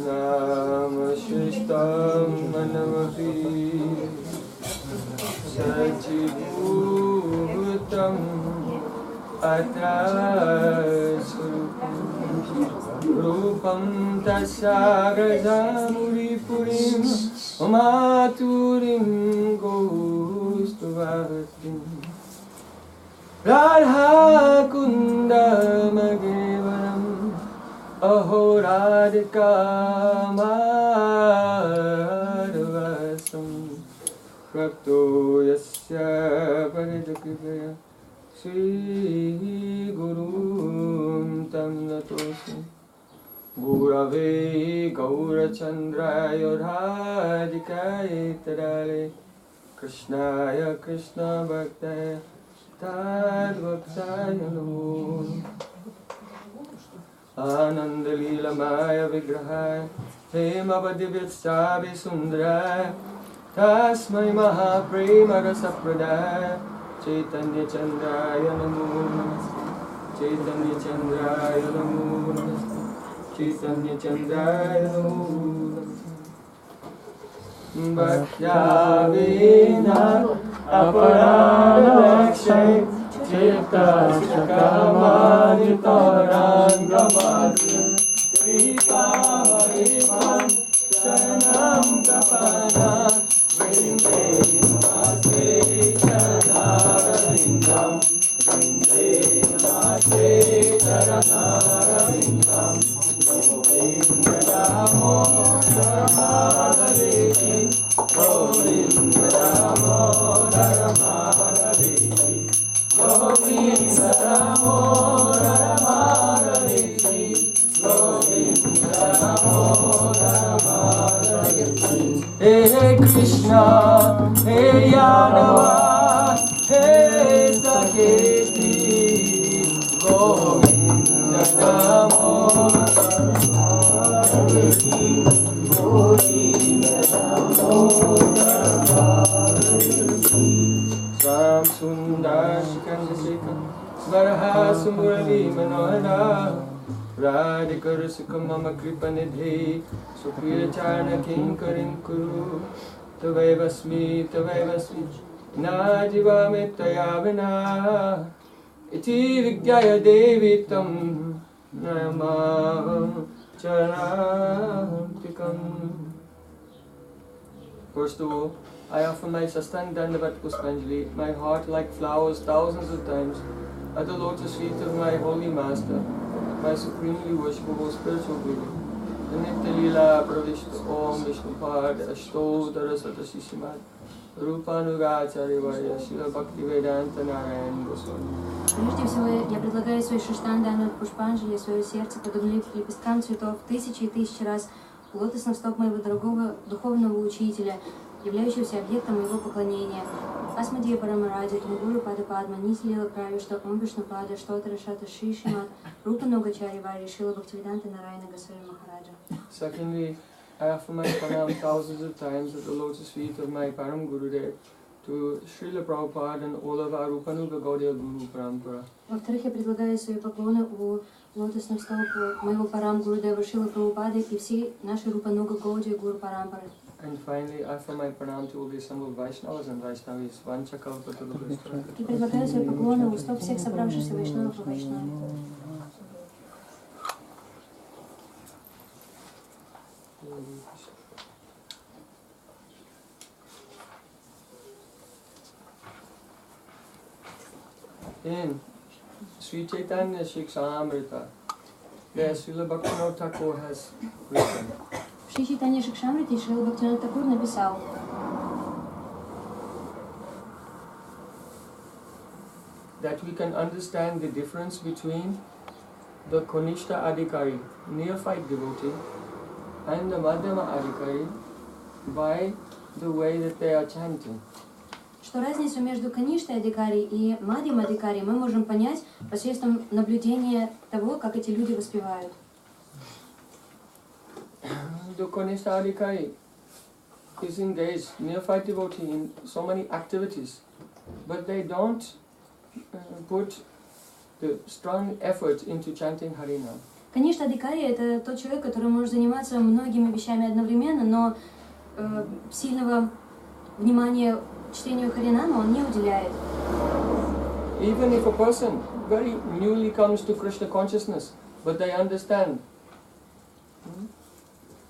Namashishtam manamapi Sajibhutam Atrasrupam Rupam Tasagazamuripurim Maturim Gostuvavatim Radha Kundamagevaram Ahoradika Madhvasam Prakto Yasya Paridakivaya Sri Gurum Tam Natosam Gurave Gaurachandraya Radhikaye Tadale Krishnaya Krishna Bhaktaya Tad Bhaktaya Namo Ananda Lila Maya Vigrahaya Hemavadivyasavi Sundaraya Tasmai Mahaprema Rasapradaya Chaitanya Chandraya Namo Namaste Chaitanya Chandraya Namo Namaste Chaitanya Chandraya Namo Namaste Bhaktyavena Aparadakshay Chitta Shakamaditarangamati Krita Variman Sanam Kapanam Vrinde Namaste Charanarvindam Vrinde Namaste Charanarvindam Govinda Damodar Madhaveti Govinda Damodar Madhaveti Govinda Damodar Madhaveti Govinda Damodar Madhaveti Hey Krishna, Hey Yadava, Hey Saketi Govinda Damodar Madhaveti Govinda Damodar Madhaveti Sam Sundar Shikandasika Svaraha Sumurali Manohara Radhika Rasika Mama Kripa Nidhi Supriya Charana Kinkarim Kuru Tavaivasmi Najiva Mittaya Vina Iti Vigyaya Devi Tam Namaham Charantikam. First of all, I offer my Sastang Dandavat Puspanjali, my heart like flowers thousands of times, at the lotus feet of my holy master, my supremely worshipable spiritual guru, the Nitya Leela Pravishta Om Vishnupad Ashtodara Satasishimad Rupanugacharya Varya Shila Bhakti Vedanta Narayan Goswami. Прежде всего, я предлагаю свой Шаштан Данат Пушпанджали, свое сердце, подобно лепесткам цветов, тысячи и тысячи раз у лотосных стоп моего дорогого духовного учителя, являющегося объектом моего поклонения. Асмадия Парамаради, Тунгуру Пада Падма, Нитилила Правишта, Ом Вишнупада, Штотара Шата Шишимат, Рупа Ногачари Вари, Шила Бхактивиданта Нарайана Госвами Махараджа. Secondly, I offer my pranam thousands of times at the lotus feet of my Param Gurudev, to Srila Prabhupada and all of our Rupanuga Gaudiya Guru Parampara. Во-вторых, я предлагаю свои поклоны у лотосных стоп моего Парам Гурудева Шрила Прабхупады и всей нашей Рупануга Гаудия Гуру Парампары. And finally, I offer my pranam to all the assembled Vaishnavas and Vaishnavis, Vanchakalpatarubhastra. И предлагаю свои поклоны у стоп всех собравшихся Вайшнавов и Вайшнав. In Sri Chaitanya Shikshamrita, where Srila Bhaktivinoda Thakur has written, В Шри Чайтанья Шикшамрите Шрила Бхактивинода Такур написал: that we can understand the difference between the Konishta Adhikari, neophyte devotee, and the Madhyama Adhikari by the way that they are chanting. Что разницу между Каништой Адикари и Мадьям Адикари мы можем понять посредством наблюдения того, как эти люди воспевают. The Konishta Adhikari is engaged, neophyte devotee, in so many activities, but they don't put the strong effort into chanting Harinam. Конечно, адикари — это тот человек, который может заниматься многими вещами одновременно, но сильного внимания чтению Харинама он не уделяет. Even if a person very newly comes to Krishna consciousness, but they understand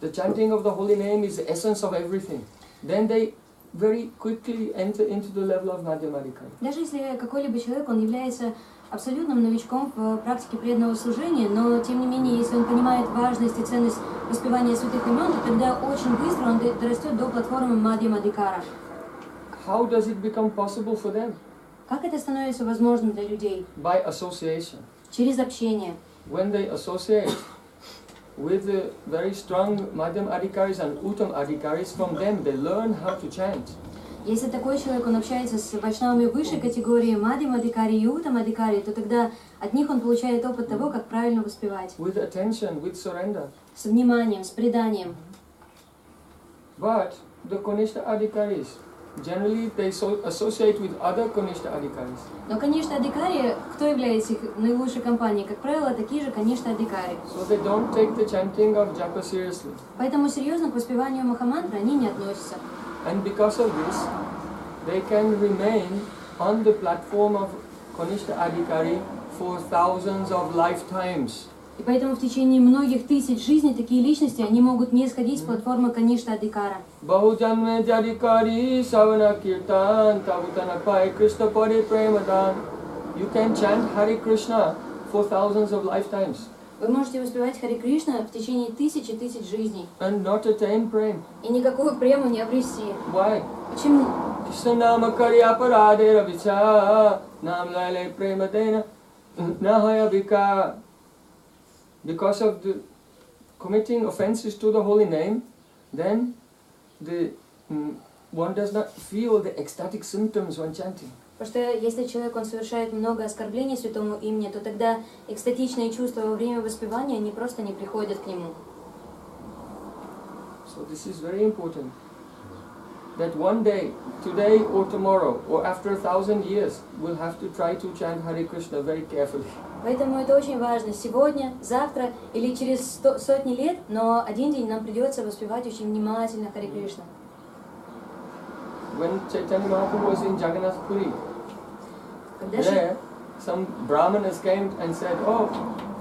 the chanting of the holy name is the essence of everything, then they very quickly enter into the level of Madhyamadikari. Даже если какой-либо человек, он является абсолютным новичком в практике преданного служения, но тем не менее, если он понимает важность и ценность воспевания святых имен, то тогда очень быстро он дорастет до платформы Мадхьямадикара. How does it become possible for them? Как это становится возможным для людей? By association. Через общение. When they associate with the very strong Madhyam Adhikaris and Uttam Adhikaris, from them they learn how to chant. Если такой человек, он общается с вайшнавами высшей категории, Мадхьямадикари и Уттамадикари, то тогда от них он получает опыт того, как правильно воспевать. With attention, with surrender. С вниманием, с преданием. But the Kanishta Adhikaris, generally they associate with other Kanishta Adhikaris. Но, конечно, адикари, кто является их наилучшей компанией? Как правило, такие же, конечно, адикари. So they don't take the chanting of japa seriously. Поэтому серьезно к воспеванию Махамантры они не относятся. And because of this, they can remain on the platform of Kanishta Adhikari for thousands of lifetimes. И поэтому в течение многих тысяч жизней такие личности, они могут не сходить с платформы Каништа Адикара. Bahujanme Jadikari Savana Kirtan Tabutana Pai Krishna Pade Premadan. You can chant Hare Krishna for thousands of lifetimes. Вы можете воспевать Харе Кришна в течение тысяч и тысяч жизней. And not attain Prem. И никакую прему не обрести. Why? Почему? Krishna Nama Karya Parade Ravicha Nam Lale Premadena Nahaya Vika. Because of the committing offenses to the holy name, then one does not feel the ecstatic symptoms when chanting. Потому что если человек, он совершает много оскорблений святому имени, то тогда экстатичные чувства во время воспевания, они просто не приходят к нему. So this is very important. That one day, today or tomorrow, or after 1,000 years, we'll have to try to chant Hare Krishna very carefully. Поэтому это очень важно. Сегодня, завтра или через сотни лет, но один день нам придется воспевать очень внимательно Харе Кришна. When Chaitanya Mahaprabhu was in Jagannath Puri, there some brahmanas came and said, "Oh,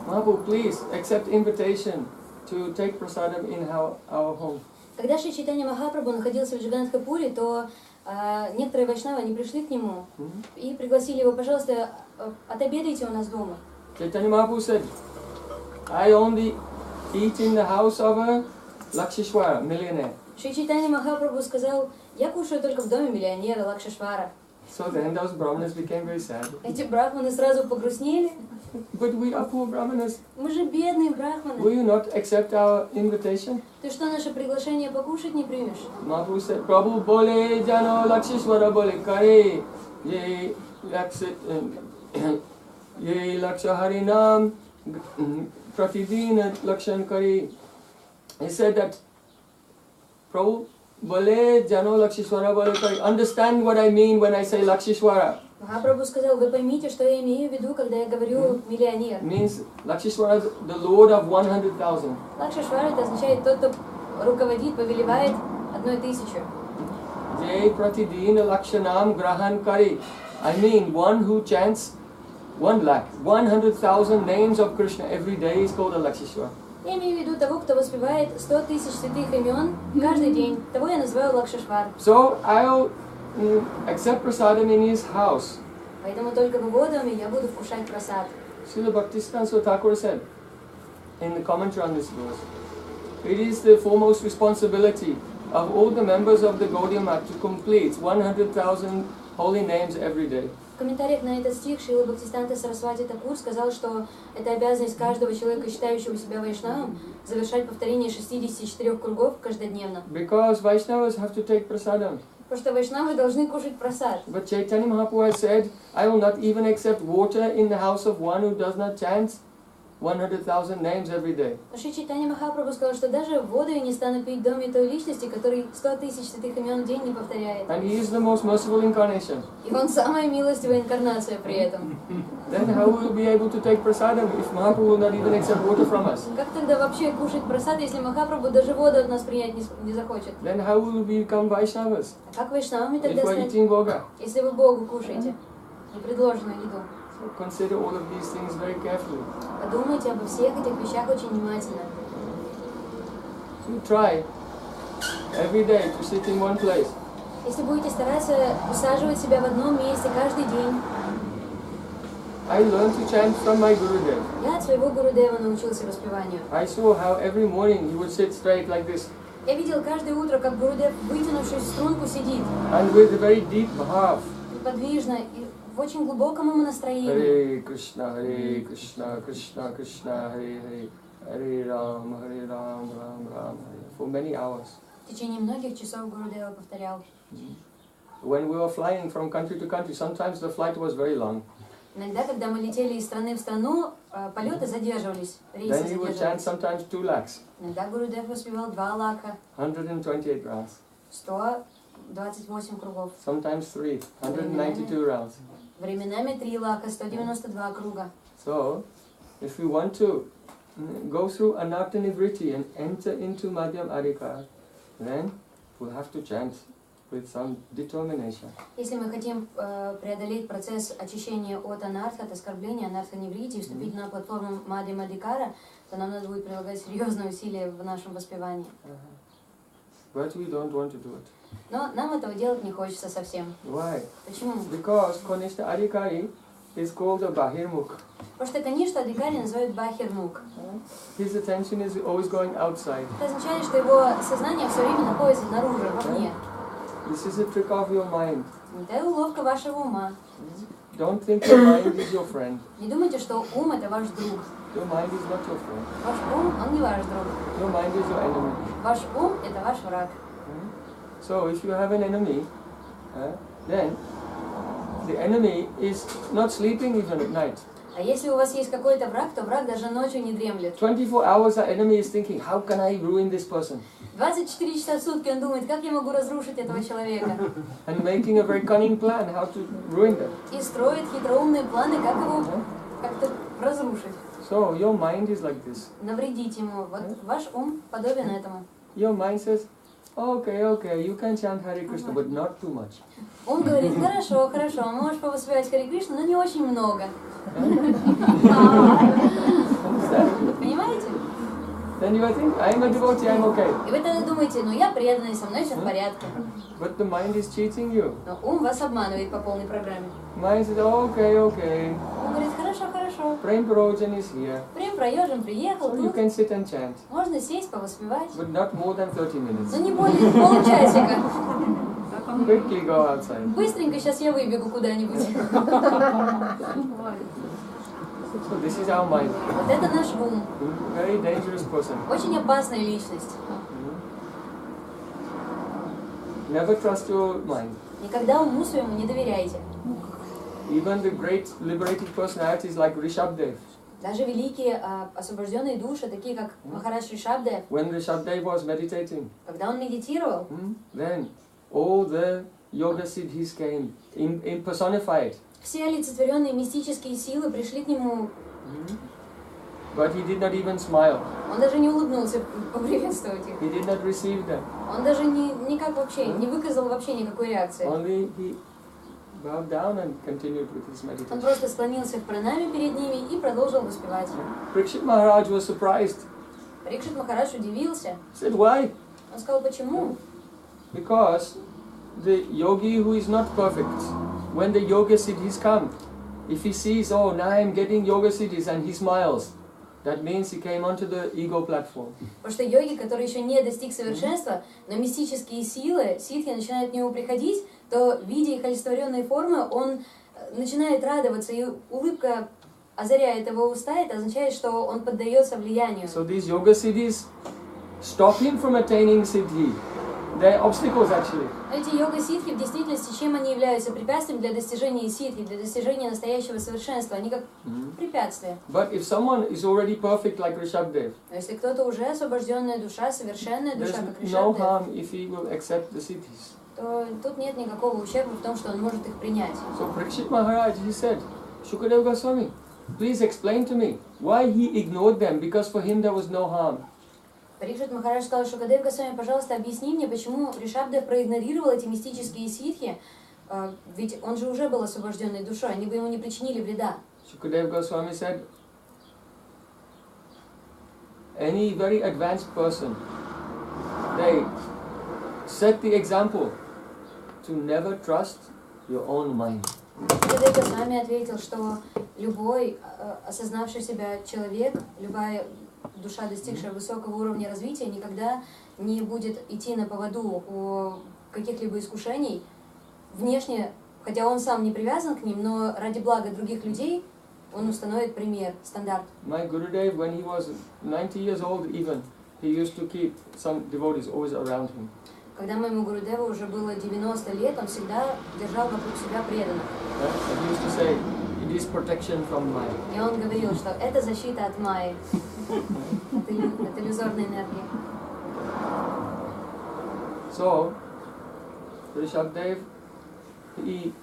Mahaprabhu, please accept invitation to take prasadam in our home." Когда Шри Чайтанья Махапрабху находился в Джаганнатхапуре, то некоторые вайшнавы, они пришли к нему и пригласили его: пожалуйста, отобедайте у нас дома. Chaitanya Mahaprabhu said, "I only eat in the house of a Lakshishwara, millionaire." Шри Чайтанья Махапрабху сказал: я кушаю только в доме миллионера Лакшишвара. So then those brahmanas became very sad. Эти брахманы сразу погрустнели. But we are poor brahmanas. Мы же бедные брахманы. Will you not accept our invitation? Ты что, наше приглашение покушать не примешь? Mahaprabhu said, "Prabhu bole jano Lakshishwara bole kare ye laksha harinam pratidina lakshan kare." He said that Prabhu bole jano Lakshishwara bole kare. Understand what I mean when I say Lakshishwara. Махапрабху сказал: вы поймите, что я имею в виду, когда я говорю миллионер. Means Lakshishwara is the lord of 100,000. Лакшишвара это означает тот, кто руководит, повелевает 1000. Jai pratidina lakshanam grahan kare. I mean, one who chants 100,000 names of Krishna every day is called a Lakshishwara. Я имею в виду того, кто воспевает 100 000 святых имен каждый день. Того я называю Лакшишвар. So I'll accept prasadam in his house. Поэтому только в его доме я буду вкушать прасад. Srila Bhaktisiddhanta Thakur said in the commentary on this verse, it is the foremost responsibility of all the members of the Gaudiya Math to complete 100,000 holy names every day. В комментариях на этот стих Шрила Бхактисиданта Сарасвати Такур сказал, что это обязанность каждого человека, считающего себя вайшнавом, завершать повторение 64 кругов каждодневно. Because Vaishnavas have to take prasadam. Потому что вайшнавы должны кушать прасад. But Chaitanya Mahaprabhu has said, I will not even accept water in the house of one who does not chant 100,000 names every day. Шри Чайтанья Махапрабху сказал, что даже воду я не стану пить в доме той личности, который 100 тысяч святых имен в день не повторяет. And he is the most merciful incarnation. И он самая милостивая инкарнация при этом. Then how will we be able to take prasadam if Mahaprabhu will not even accept water from us? Как тогда вообще кушать прасад, если Махапрабху даже воду от нас принять не захочет? Then how will we become Vaishnavas А как вайшнавами if тогда we're стать, eating bhoga? если вы Богу кушаете непредложенную еду? So consider all of these things very carefully. Подумайте обо всех этих вещах очень внимательно. So try every day to sit in one place. Если будете стараться усаживать себя в одном месте каждый день. I learned to chant from my Gurudev. Я от своего Гурудева научился воспеванию. I saw how every morning he would sit straight like this. Я видел каждое утро, как Гурудев, вытянувшись в струнку, сидит. And with a very deep bhav. Неподвижно и в очень глубоком ему настроении. Hare Krishna, Krishna Krishna, Hare Hare, Hare Ram, Ram Ram, Hare. For many hours. В течение многих часов Гурудева повторял. When we were flying from country to country, sometimes the flight was very long. Иногда, когда мы летели из страны в страну, полеты задерживались, рейсы Then he would chant задерживались. sometimes 2 lakhs. Иногда Гурудев воспевал 2 лака, 128 rounds. 128 кругов. Sometimes 3, 192 rounds. Временами 3 лака, 192 круга. So, if we want to go through Anartha Nivritti and enter into Madhyam Adhikar, then we'll have to chant with some determination. Если мы хотим преодолеть процесс очищения от анарха, от оскорбления, анарха неврити, и вступить на платформу Мадхьям Адхикара, то нам надо будет прилагать серьезные усилия в нашем воспевании. But we don't want to do it. Но нам этого делать не хочется совсем. Why? Почему? Because Kanishta Adhikari is called a Bahirmukh. Потому что Каништа Адхикари называют Бахирмук. His attention is always going outside. Это означает, что его сознание все время находится снаружи, вовне. This is a trick of your mind. Это уловка вашего ума. Don't think your mind is your friend. Не думайте, что ум это ваш друг. Your mind is not your friend. Ваш ум, он не ваш друг. Your mind is your enemy. Ваш ум это ваш враг. So if you have an enemy, then the enemy is not sleeping even at night. А если у вас есть какой-то враг, то враг даже ночью не дремлет. 24 hours the enemy is thinking, how can I ruin this person? 24 часа в сутки он думает, как я могу разрушить этого человека. And making a very cunning plan how to ruin them. И строит хитроумные планы, как его как-то разрушить. So your mind is like this. Навредить ему. Вот ваш ум подобен этому. Your mind says, okay, you can chant Hare Krishna, but not too much. Он говорит, хорошо, можешь повоспевать Харе Кришну, но не очень много. Понимаете? Then you think, I am a devotee, I am okay. И вы тогда думаете, ну я преданный, со мной все в порядке. But the mind is cheating you. Но ум вас обманывает по полной программе. Mind says, okay. Он говорит, хорошо. Prem Prayojan is here. Prem Prayojan приехал, So you тут can sit and chant, можно сесть, повоспевать. but not more than 30 minutes. Но не более получасика. Quickly go outside. Быстренько сейчас я выбегу куда-нибудь. So this is our mind. Вот это наш ум. Very dangerous person. Очень опасная личность. Never trust your mind. Никогда уму своему не доверяйте. Even the great liberated personalities like Rishabdev. Даже великие освобожденные души, такие как Махарадж Ришабдев, When Rishabdev was meditating, когда он медитировал, then all the yoga siddhis came in personified. все олицетворенные мистические силы пришли к нему. But he did not even smile. Он даже не улыбнулся поприветствовать их. He did not receive them. Он даже никак вообще, не выказал вообще никакой реакции. Only he bowed down and continued with his Он meditation. просто склонился в пранаме перед ними и продолжил воспевать. Parikshit Maharaj was surprised. Парикшит Махарадж удивился. He said, why? Он сказал, почему? Because the yogi who is not perfect, when the yoga siddhis come, if he sees, oh, now I am getting yoga siddhis, and he smiles, that means he came onto the ego platform. Потому что йоги, который еще не достиг совершенства, но мистические силы, ситхи начинают к нему приходить, то, видя их олицетворенные формы, он начинает радоваться, и улыбка озаряет его уста, это означает, что он поддается влиянию. So these yoga siddhis stop him from attaining siddhi, They're obstacles actually. Эти йога-ситхи в действительности, чем они являются? Препятствием для достижения ситхи, для достижения настоящего совершенства. Они как препятствия. But if someone is already perfect like Rishabdev, Но если кто-то уже освобожденная душа, совершенная душа, как there's no Ришабдев, harm if he will accept the siddhis. то тут нет никакого ущерба в том, что он может их принять. So Parikshit Maharaj, he said, Shukadeva Goswami, please explain to me why he ignored them, because for him there was no harm. Парикшит Махарадж сказал, Шукадев Госвами, пожалуйста, объясни мне, почему Ришабдев проигнорировал эти мистические ситхи, ведь он же уже был освобожденной душой, они бы ему не причинили вреда. Shukadeva Goswami said, any very advanced person, they set the example to never trust your own mind. Шукадев Госвами ответил, что любой осознавший себя человек, любая душа, достигшая высокого уровня развития, никогда не будет идти на поводу у каких-либо искушений внешне, хотя он сам не привязан к ним, но ради блага других людей он установит пример, стандарт. My Gurudev, when he was 90 years old even, he used to keep some devotees always around him. Когда моему Гурудеву уже было 90 лет, он всегда держал вокруг себя преданных. And he used to say, it is protection from Maya. И он говорил, что это защита от Майи, от иллюзорной энергии. So, Rishabdev, he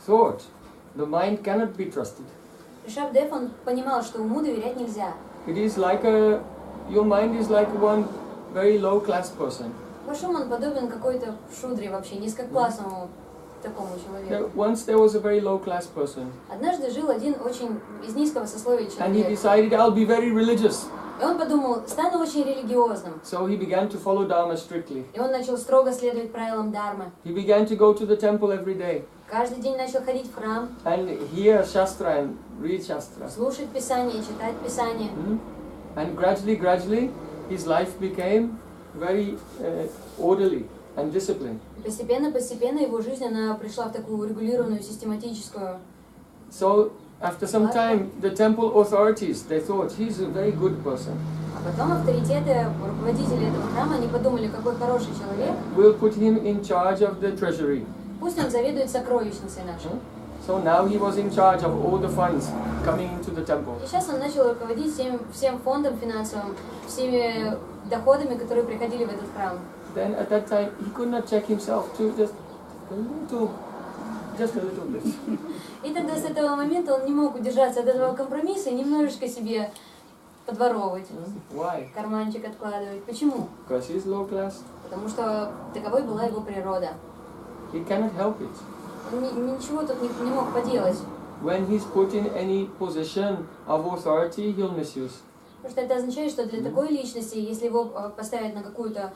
thought the mind cannot be trusted. Ришабдев, он понимал, что уму доверять нельзя. It is like your mind is like one very low class person. Ваш ум, он подобен какой-то шудре вообще, низкоклассному такому человеку. Once there was a very low class person. Однажды жил один очень из низкого сословия And he человек. decided, I'll be very religious. И он подумал, стану очень религиозным. So he began to follow Dharma strictly. И он начал строго следовать правилам Дharмы. He began to go to the temple every day. Каждый день начал ходить в храм. And hear Shastra and read Shastra. Слушать Писание, читать Писание. And gradually, his life became very orderly and disciplined. Постепенно его жизнь, она пришла в такую урегулированную, систематическую. So after some time, the temple authorities, they thought he's a very good person. А потом авторитеты, руководители этого храма, они подумали, какой хороший человек. We'll put him in charge of the treasury. Пусть он заведует сокровищницей нашей. So now he was in charge of all the funds coming into the temple. И сейчас он начал руководить всем фондом финансовым, всеми доходами, которые приходили в этот храм. Then at that time, he could not check himself to just a little bit. И тогда с этого момента он не мог удержаться от этого компромисса и немножечко себе подворовывать. Why? Карманчик откладывать. Почему? Because he's low class. Потому что таковой была его природа. He cannot help it. Он ничего тут не мог поделать. When he's put in any position of authority, he'll misuse. Потому что это означает, что для такой личности, если его поставить на какой-то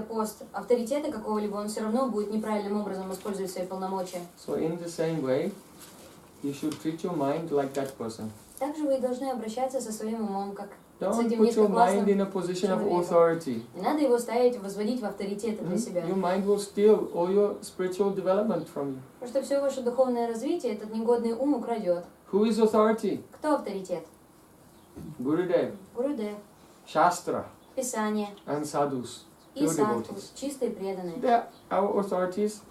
пост авторитета какого-либо, он все равно будет неправильным образом использовать свои полномочия. So in the same way, you should treat your mind like that person. Также вы должны обращаться со своим умом, как с Don't этим put your mind in низкоклассным a position of человеком. authority. Не надо его ставить, возводить в авторитеты для себя. Your mind will steal all your spiritual development from you. Потому что все ваше духовное развитие этот негодный ум украдет. Who is authority? Кто авторитет? Gurudev, Гурудев, Shastra, Писание and sadhus. и Pure садху, devotees. чистые преданные. They are our authorities.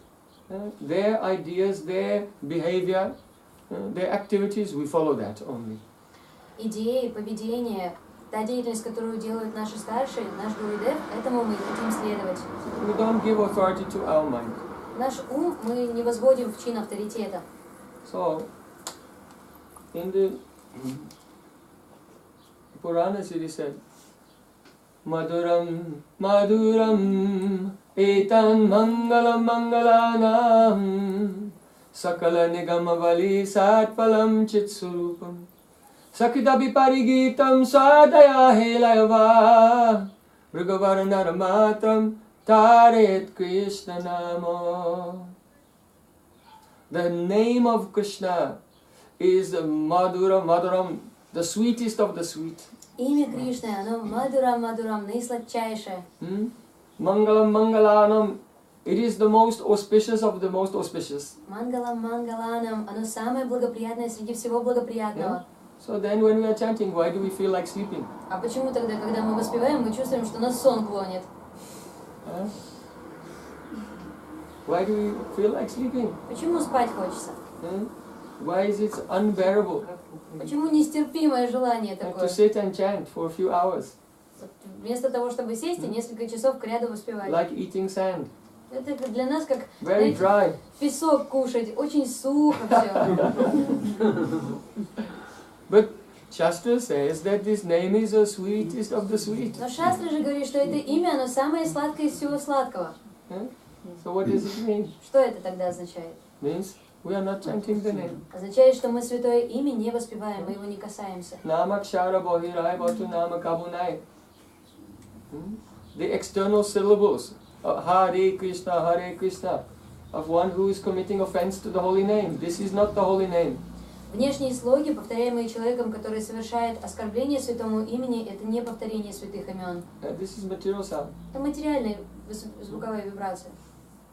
Their ideas, their behavior, their activities, we follow that only. Идеи, поведение, та деятельность, которую делают наши старшие, наш Гурудев, этому мы хотим следовать. We don't give authority to our mind. Наш ум мы не возводим в чин авторитета. So, in the Puranas it is said, Maduram, Maduram, Etan Mangalam Mangalanam, Sakala Nigamavali Satpalam Chitsurupam, Sakitabi Parigitam Sadaya Helayava, Brigavaranaramatram Taret Krishna Namo. The name of Krishna is the Maduram, the sweetest of the sweet. Имя Кришны, оно Мадурам, наисладчайшее. Mangalam Mangalanam, it is the most auspicious of the most auspicious. Мангаланам, оно самое благоприятное среди всего благоприятного. So then when we are chanting, why do we feel like sleeping? А почему тогда, когда мы воспеваем, мы чувствуем, что нас сон клонит? Why do we feel like sleeping? Почему спать хочется? Why is it unbearable Почему нестерпимое желание to такое? sit and chant for a few hours, Вместо того, чтобы сесть и несколько часов кряду воспевать. like eating sand, Это для нас как, very знаете, dry? песок кушать, очень сухо все. But Shastra says that this name is the sweetest of the sweet. Но Шастра же говорит, что это имя, оно самое сладкое из всего сладкого. So what does it mean? Что это тогда означает? Means we are not chanting the name. Означает, что мы святое имя не воспеваем, мы его не касаемся. Namakshara Bahirai Batu Namakabunai. The external syllables Hare Krishna of one who is committing offense to the holy name. This is not the holy name. Внешние слоги, повторяемые человеком, который совершает оскорбление святому имени, это не повторение святых имен. This is material sound. Это материальная звуковая вибрация.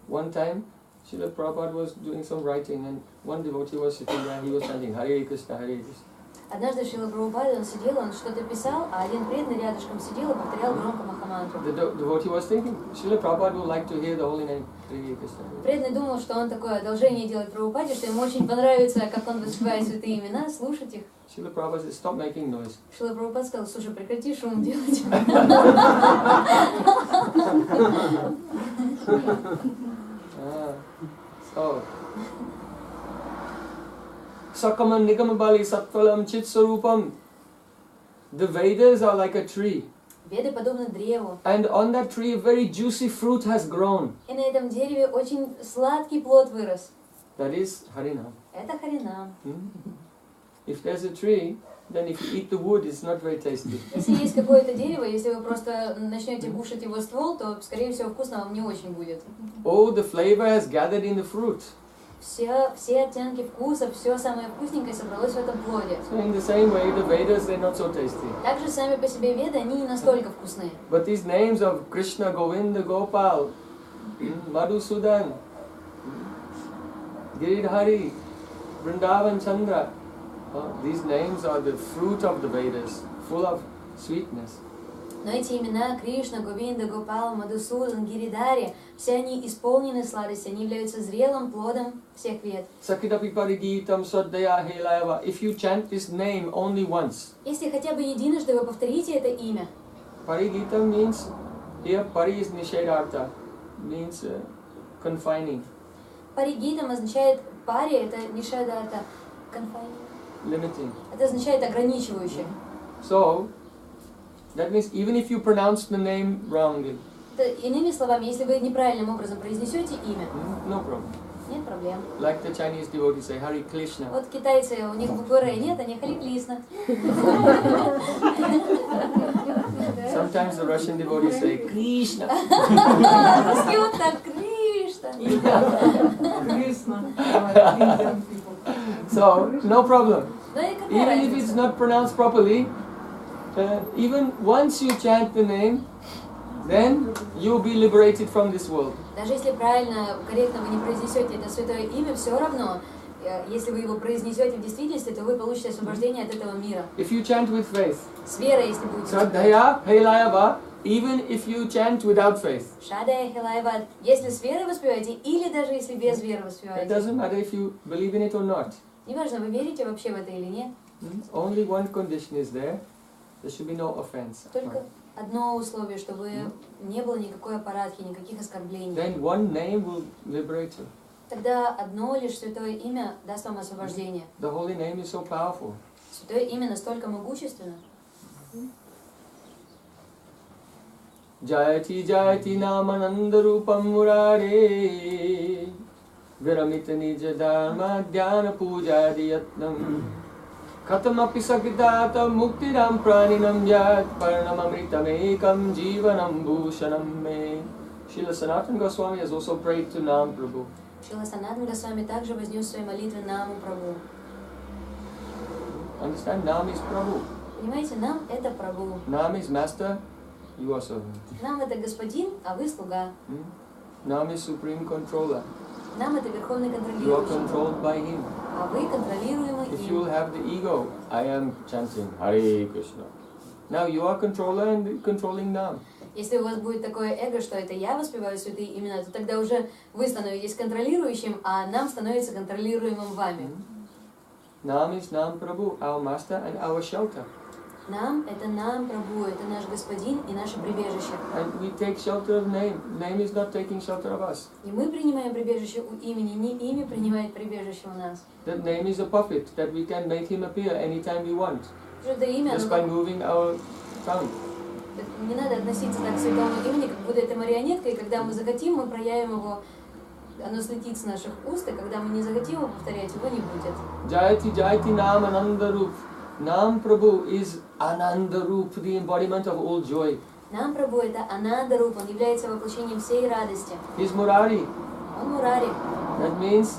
One time, Srila Prabhupada was doing some writing and one devotee was sitting there, he was chanting Hare Krishna, Hare Krishna. Однажды Шрила Прабхупада, он сидел, он что-то писал, а один преданный рядышком сидел и повторял громко Махамантру. The devotee was thinking, Srila Prabhupada would like to hear the holy name, Hare Krishna. Преданный думал, что он такое одолжение делает Прабхупаде, что ему очень понравится, как он воспевает святые имена, слушать их. Srila Prabhupada said, stop making noise. Шрила Прабхупада сказал, слушай, прекрати шум делать. So, Sakaman Nigamabali Sattvalam Chitsarupam. The Vedas are like a tree. Веды подобны древу. And on that tree a very juicy fruit has grown. И на этом дереве очень сладкий плод вырос. That is Harinam. Это Харинам. If there's a tree, then if you eat the wood, it's not very tasty. Если есть какое-то дерево, если вы просто начнете кушать его ствол, то, скорее всего, вкусно вам не очень будет. Oh, the flavor has gathered in the fruit. Все оттенки вкуса, все самое вкусненькое собралось в этом плоде. So in the same way, the Vedas, they're not so tasty. Также сами по себе веды, они не настолько вкусные. But these names of Krishna, Govinda, Gopal, Madhusudan, Giridhari, Vrindavan Chandra, these names are the fruit of the Vedas, full of sweetness. Но эти имена Кришна, Говинда, Гопал, Мадхусудан, Гиридари, все они исполнены сладости, они являются зрелым плодом всех вед. Sakitapi parigitam swaddaya helayava. If you chant this name only once. Если хотя бы единожды вы повторите это имя. Parigitam means, here pari is nishedhartha, means confining. Паригитам означает пари, это нишадарта, confining. Limiting. Это означает ограничивающее. So, that means even if you pronounce the name wrongly. Иными словами, если вы неправильным образом произнесете имя, no problem. нет проблем. Like the Chinese devotees say, Hare Krishna. Вот китайцы, у них буквы Р нет, они Хари Кришна. Sometimes the Russian devotees say, Krishna. Русский так, Кришна. So, no problem. Even Even if it's not pronounced properly, even once you chant the name, then you'll be liberated from this world. Даже если правильно, корректно вы не произнесете это святое имя, все равно, если вы его произнесете в действительности, то вы получите освобождение от этого мира. If you chant with faith, С верой, если будете. Shraddhaya Helayava, even if you chant without faith. Шадая Хилайва, если с верой воспеваете, или даже если без веры It воспеваете. doesn't matter if you believe in it or not. Неважно, вы верите вообще в это или нет. Only one condition is there. There should be no offense. Только одно условие, чтобы не было никакой аппаратки, никаких оскорблений. Then one name will liberate you. Тогда одно лишь святое имя даст вам освобождение. The holy name is so powerful. Святое имя настолько могущественно. Jayati Jayati Namananda Rupam Murare Viramita Nija Dharma Dhyana Puja Diyatnam Katamapi Sakritata Muktiram Praninam Yat Parnamamritamekam Jivanam Bhushanam Me. Srila Sanatana Goswami has also prayed to Nam Prabhu. Шрила Санатана Госвами также вознес свои молитвы Наму Прабху. Understand? Nam is Prabhu. Понимаете, Нам это Прабху. Nam is Master, you are servant. Нам это господин, а вы слуга. Nam is Supreme Controller. Нам это Верховный You are контролирующий. controlled by Him. А вы контролируемы If you will им. have the ego, I am chanting Hare Krishna. Now you are controller and controlling Nam. Если у вас будет такое эго, что это я воспеваю святые имена, то тогда уже вы становитесь контролирующим, а нам становится контролируемым вами. Nam is Nam Prabhu, our master and our shelter. Нам — это нам, Прабху, это наш Господин и наше прибежище. And we take shelter of name. Name is not taking shelter of us. И мы принимаем прибежище у имени, не имя принимает прибежище у нас. That name is a puppet, that we can make him appear anytime we want. Это имя, Just by moving our tongue. не надо относиться так к святому имени, как будто это марионетка, и когда мы захотим, мы проявим его, оно слетит с наших уст, и когда мы не захотим его повторять, его не будет. Jayati Jayati Nam Ananda Roop. Nam Prabhu is Ananda Roop, the embodiment of all joy. Нам, Прабху, это Ананда Руп, он является воплощением всей радости. He's Murari. Он Мурари. That means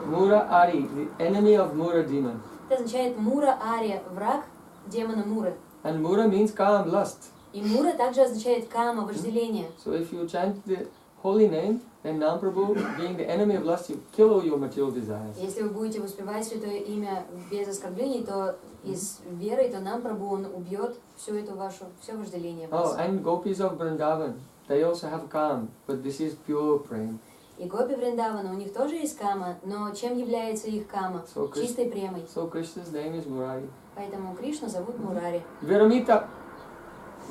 Murari, the enemy of Mura demon. Это означает Мура Ария, враг демона Муры. And Mura means Kam, lust. И Мура также означает Кама, вожделение. So if you chant the holy name, then Nam Prabhu, being the enemy of lust, you kill all your material desires. Если вы будете воспевать святое имя без оскорблений, то из веры, то нам, Прабху, он убьет всю эту вашу, все вожделение. Oh, and gopis of Vrindavan, they also have Kam, but this is pure Prem. И гопи Вриндавана, у них тоже есть Кама, но чем является их Кама? Чистой премой. So Krishna's name is Murari. Поэтому Кришну зовут Мурари. Viramita.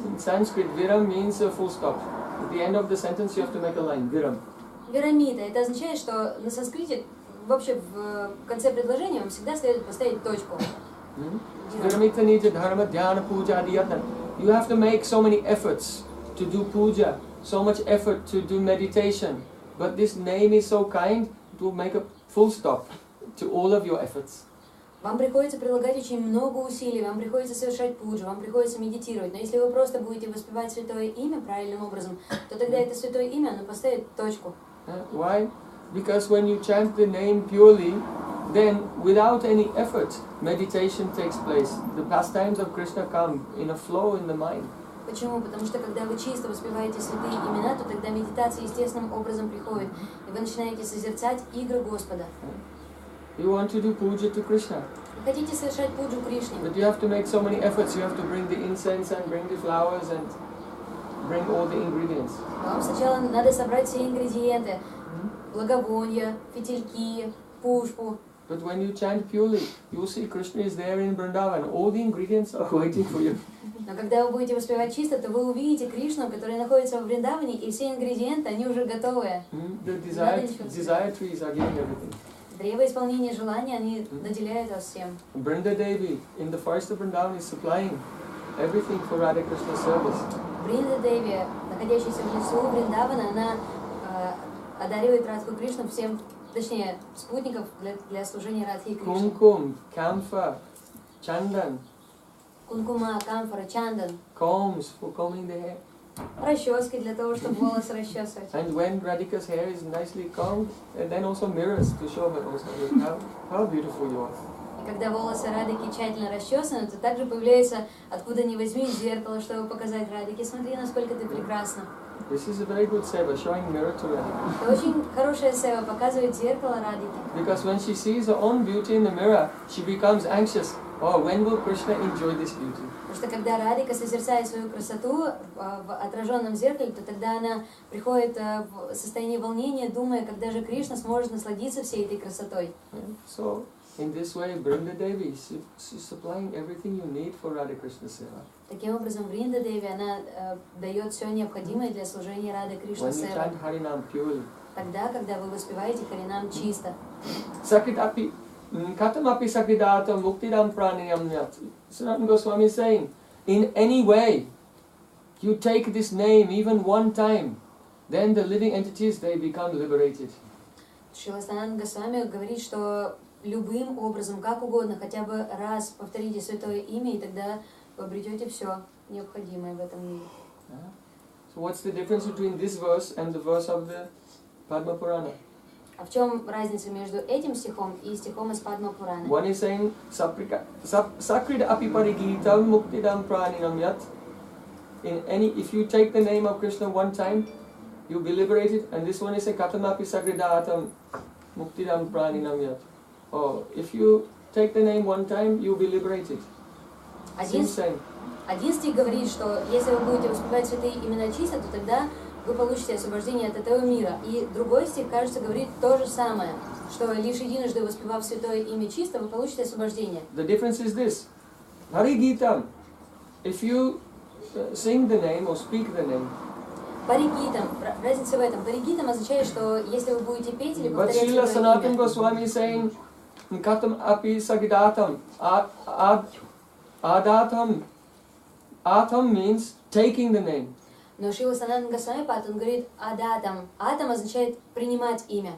In Sanskrit, Viram means a full stop. At the end of the sentence, you have to make a line. Viram. Вирамита, это означает, что на санскрите, вообще в конце предложения вам всегда следует поставить точку. Viramita needs a dharma, dhyana, puja, adiyatna. You have to make so many efforts to do puja, so much effort to do meditation. But this name is so kind, it will make a full stop to all of your efforts. Вам приходится прилагать очень много усилий, вам приходится совершать пуджу, вам приходится медитировать. Но если вы просто будете воспевать святое имя правильным образом, то тогда это святое имя, оно поставит точку. Why? Because when you chant the name purely, then without any effort, meditation takes place. The pastimes of Krishna come in a flow in the mind. Почему? Потому что когда вы чисто воспеваете святые имена, то тогда медитация естественным образом приходит, и вы начинаете созерцать игры Господа. You want to do puja to Krishna. Вы хотите совершать пуджу Кришне. But you have to make so many efforts. You have to bring the incense and bring the flowers and bring all the ingredients. Вам сначала надо собрать все ингредиенты, благовония, фитильки, пушпу. But when you chant purely, you will see Krishna is there in Vrindavan. All the ingredients are waiting for you. Но когда вы будете воспевать чисто, то вы увидите Кришну, который находится в Вриндаване, и все ингредиенты, они уже готовые. The desire trees are giving everything. Древо исполнения желания, они наделяют вас всем. Brinda Devi in the forest of Vrindavan is supplying everything for Radha Krishna's service. Бринда Деви, находящаяся в лесу Вриндавана, она одаривает Радху Кришну всем, точнее, спутников для служения Радхи Кришны. Kumkum, camphor, chandan. Кункума, камфора, чандан. Combs for combing the hair. Расчески для того, чтобы волосы расчесывать. And when Radhika's hair is nicely combed, and then also mirrors to show her also how beautiful you are. И когда волосы Радхики тщательно расчесаны, то также появляется, откуда ни возьми, зеркало, чтобы показать Радхике. Смотри, насколько ты прекрасна. This is a very good seva, showing mirror to Radhika. Это очень хорошая сева, показывает зеркало Радхики. Because when she sees her own beauty in the mirror, she becomes anxious. Oh, when will Krishna enjoy this beauty? Потому что когда Радхика созерцает свою красоту в отраженном зеркале, то тогда она приходит в состояние волнения, думая, когда же Кришна сможет насладиться всей этой красотой. So, in this way, Brinda Devi, she's supplying everything you need for Radha Krishna seva. Таким образом, Бринда Деви, она дает все необходимое для служения Рады Кришна When you Сева. chant Harinam purely. Тогда, когда вы воспеваете Харинам чисто. Sakridapi, Katamapi Sakridata Muktidam Pranayam Nyat. Sanatana Goswami is saying, in any way, you take this name even one time, then the living entities, they become liberated. Шрила Санатана Госвами говорит, что любым образом, как угодно, хотя бы раз повторите святое имя, и тогда вы обретете все необходимое в этом мире. So what's the difference between this verse and the verse of the Padma Purana? А в чем разница между этим стихом и стихом из Падма Пураны? One is saying, Sakrida api parigitam muktidam praninam yat. If you take the name of Krishna one time, you'll be liberated. And this one is saying, Katamapi sakridatam muktidam praninam yat. Oh, if you take the name one time, you'll be liberated. Same. Один стих говорит, что если вы будете воспевать святые имена чисто, то тогда вы получите освобождение от этого мира. И другой стих, кажется, говорит то же самое, что лишь единожды воспевав святое имя чисто, вы получите освобождение. The difference is this. Hari Geetam. If you sing the name or speak the name. Паригитам. Разница в этом. Паригитам означает, что если вы будете петь или But повторять Srila святое Sanatana имя. Goswami is saying, Katam api sagidatam. Adatam. Atam means taking the name. Но Шрила Санатана Госвами Пад, он говорит адатам. Атам означает принимать имя.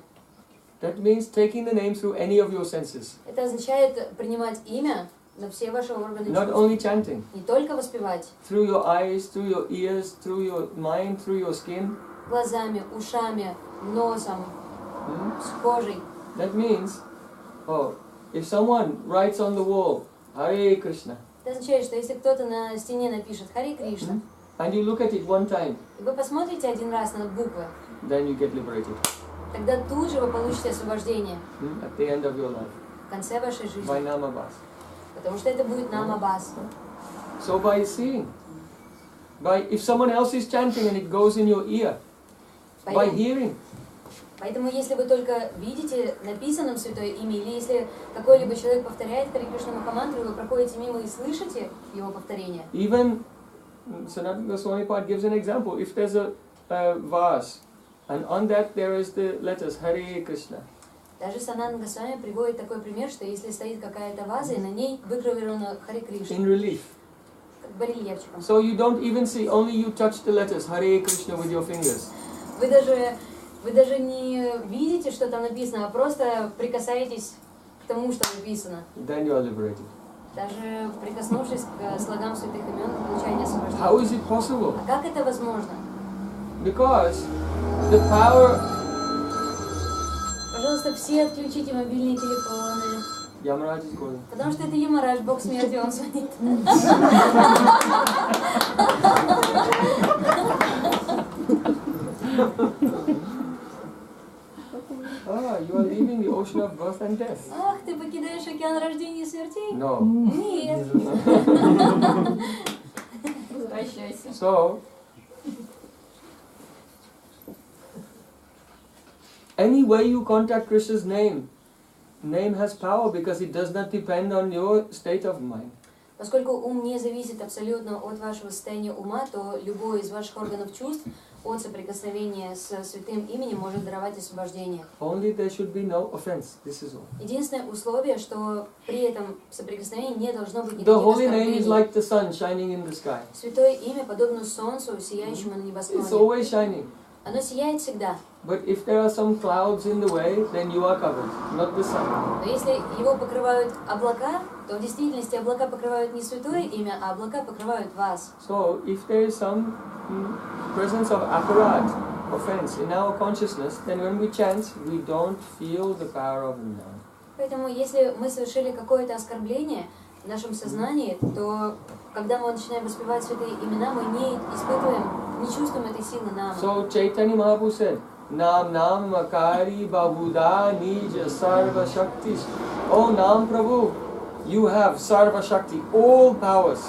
That means taking the name through any of your senses. Это означает принимать имя на все ваши органы Not чувств. only chanting. Не только воспевать. Through your eyes, through your ears, through your mind, through your skin. Глазами, ушами, носом, с кожей. That means, if someone writes on the wall, Hare Krishna, Это означает, что если кто-то на стене напишет Харе Кришна, and you look at it one time, и вы посмотрите один раз на буквы, then you get liberated тогда тут же вы получите освобождение at the end of your life в конце вашей by жизни. Nama-Bas. Потому что это будет Nama-Bas. So by seeing, if someone else is chanting and it goes in your ear, by hearing, Поэтому, если вы только видите написанным святое имя, или если какой-либо человек повторяет Харе Кришна Махамантру, и вы проходите мимо и слышите его повторение. even Sanatana Goswami Pad gives an example. If there's a vase, and on that there is the letters Hare Krishna, Даже Санатана Госвами приводит такой пример, что если стоит какая-то ваза, и на ней выгравировано Харе Кришна, in relief. как барельефчиком. So you don't even see, only you touch the letters Hare Krishna with your fingers. Вы даже не видите, что там написано, а просто прикасаетесь к тому, что написано. Then you are liberated. Даже прикоснувшись к слогам святых имен, вы получаете освобождение. How is it possible? А как это возможно? Because the power... Пожалуйста, все отключите мобильные телефоны. Yamaraj is calling. Потому что это Ямараш, Бог смерти, он звонит. You are leaving the ocean of birth and death. Ах, ты покидаешь океан рождения и смертей? No. Нет. Возвращайся. So, any way you contact Krishna's name has power because it does not depend on your state of mind. Поскольку ум не зависит абсолютно от вашего состояния ума, то любой из ваших органов чувств от соприкосновения с святым именем может даровать освобождение. Only there should be no offense. This is all. Единственное условие, что при этом соприкосновении не должно быть The никаких holy name is оскорблений. like the sun shining in the sky. Святое имя подобно солнцу, сияющему на It's небосклоне. always shining. Оно сияет всегда. But if there are some clouds in the way, then you are covered, not the sun. Но если его покрывают облака, то в действительности облака покрывают не святое имя, а облака покрывают вас. So, if there is some presence of aparad, offense, in our consciousness, then when we chant, we don't feel the power of the Nam. Поэтому, если мы совершили какое-то оскорбление в нашем сознании, то когда мы начинаем воспевать святые имена, мы не испытываем, не чувствуем этой силы Нама. So, Chaitanya Mahaprabhu said, Nam Nam Makari Babuda Nija Sarva Shakti. Oh Nam Prabhu, you have Sarva Shakti, all powers.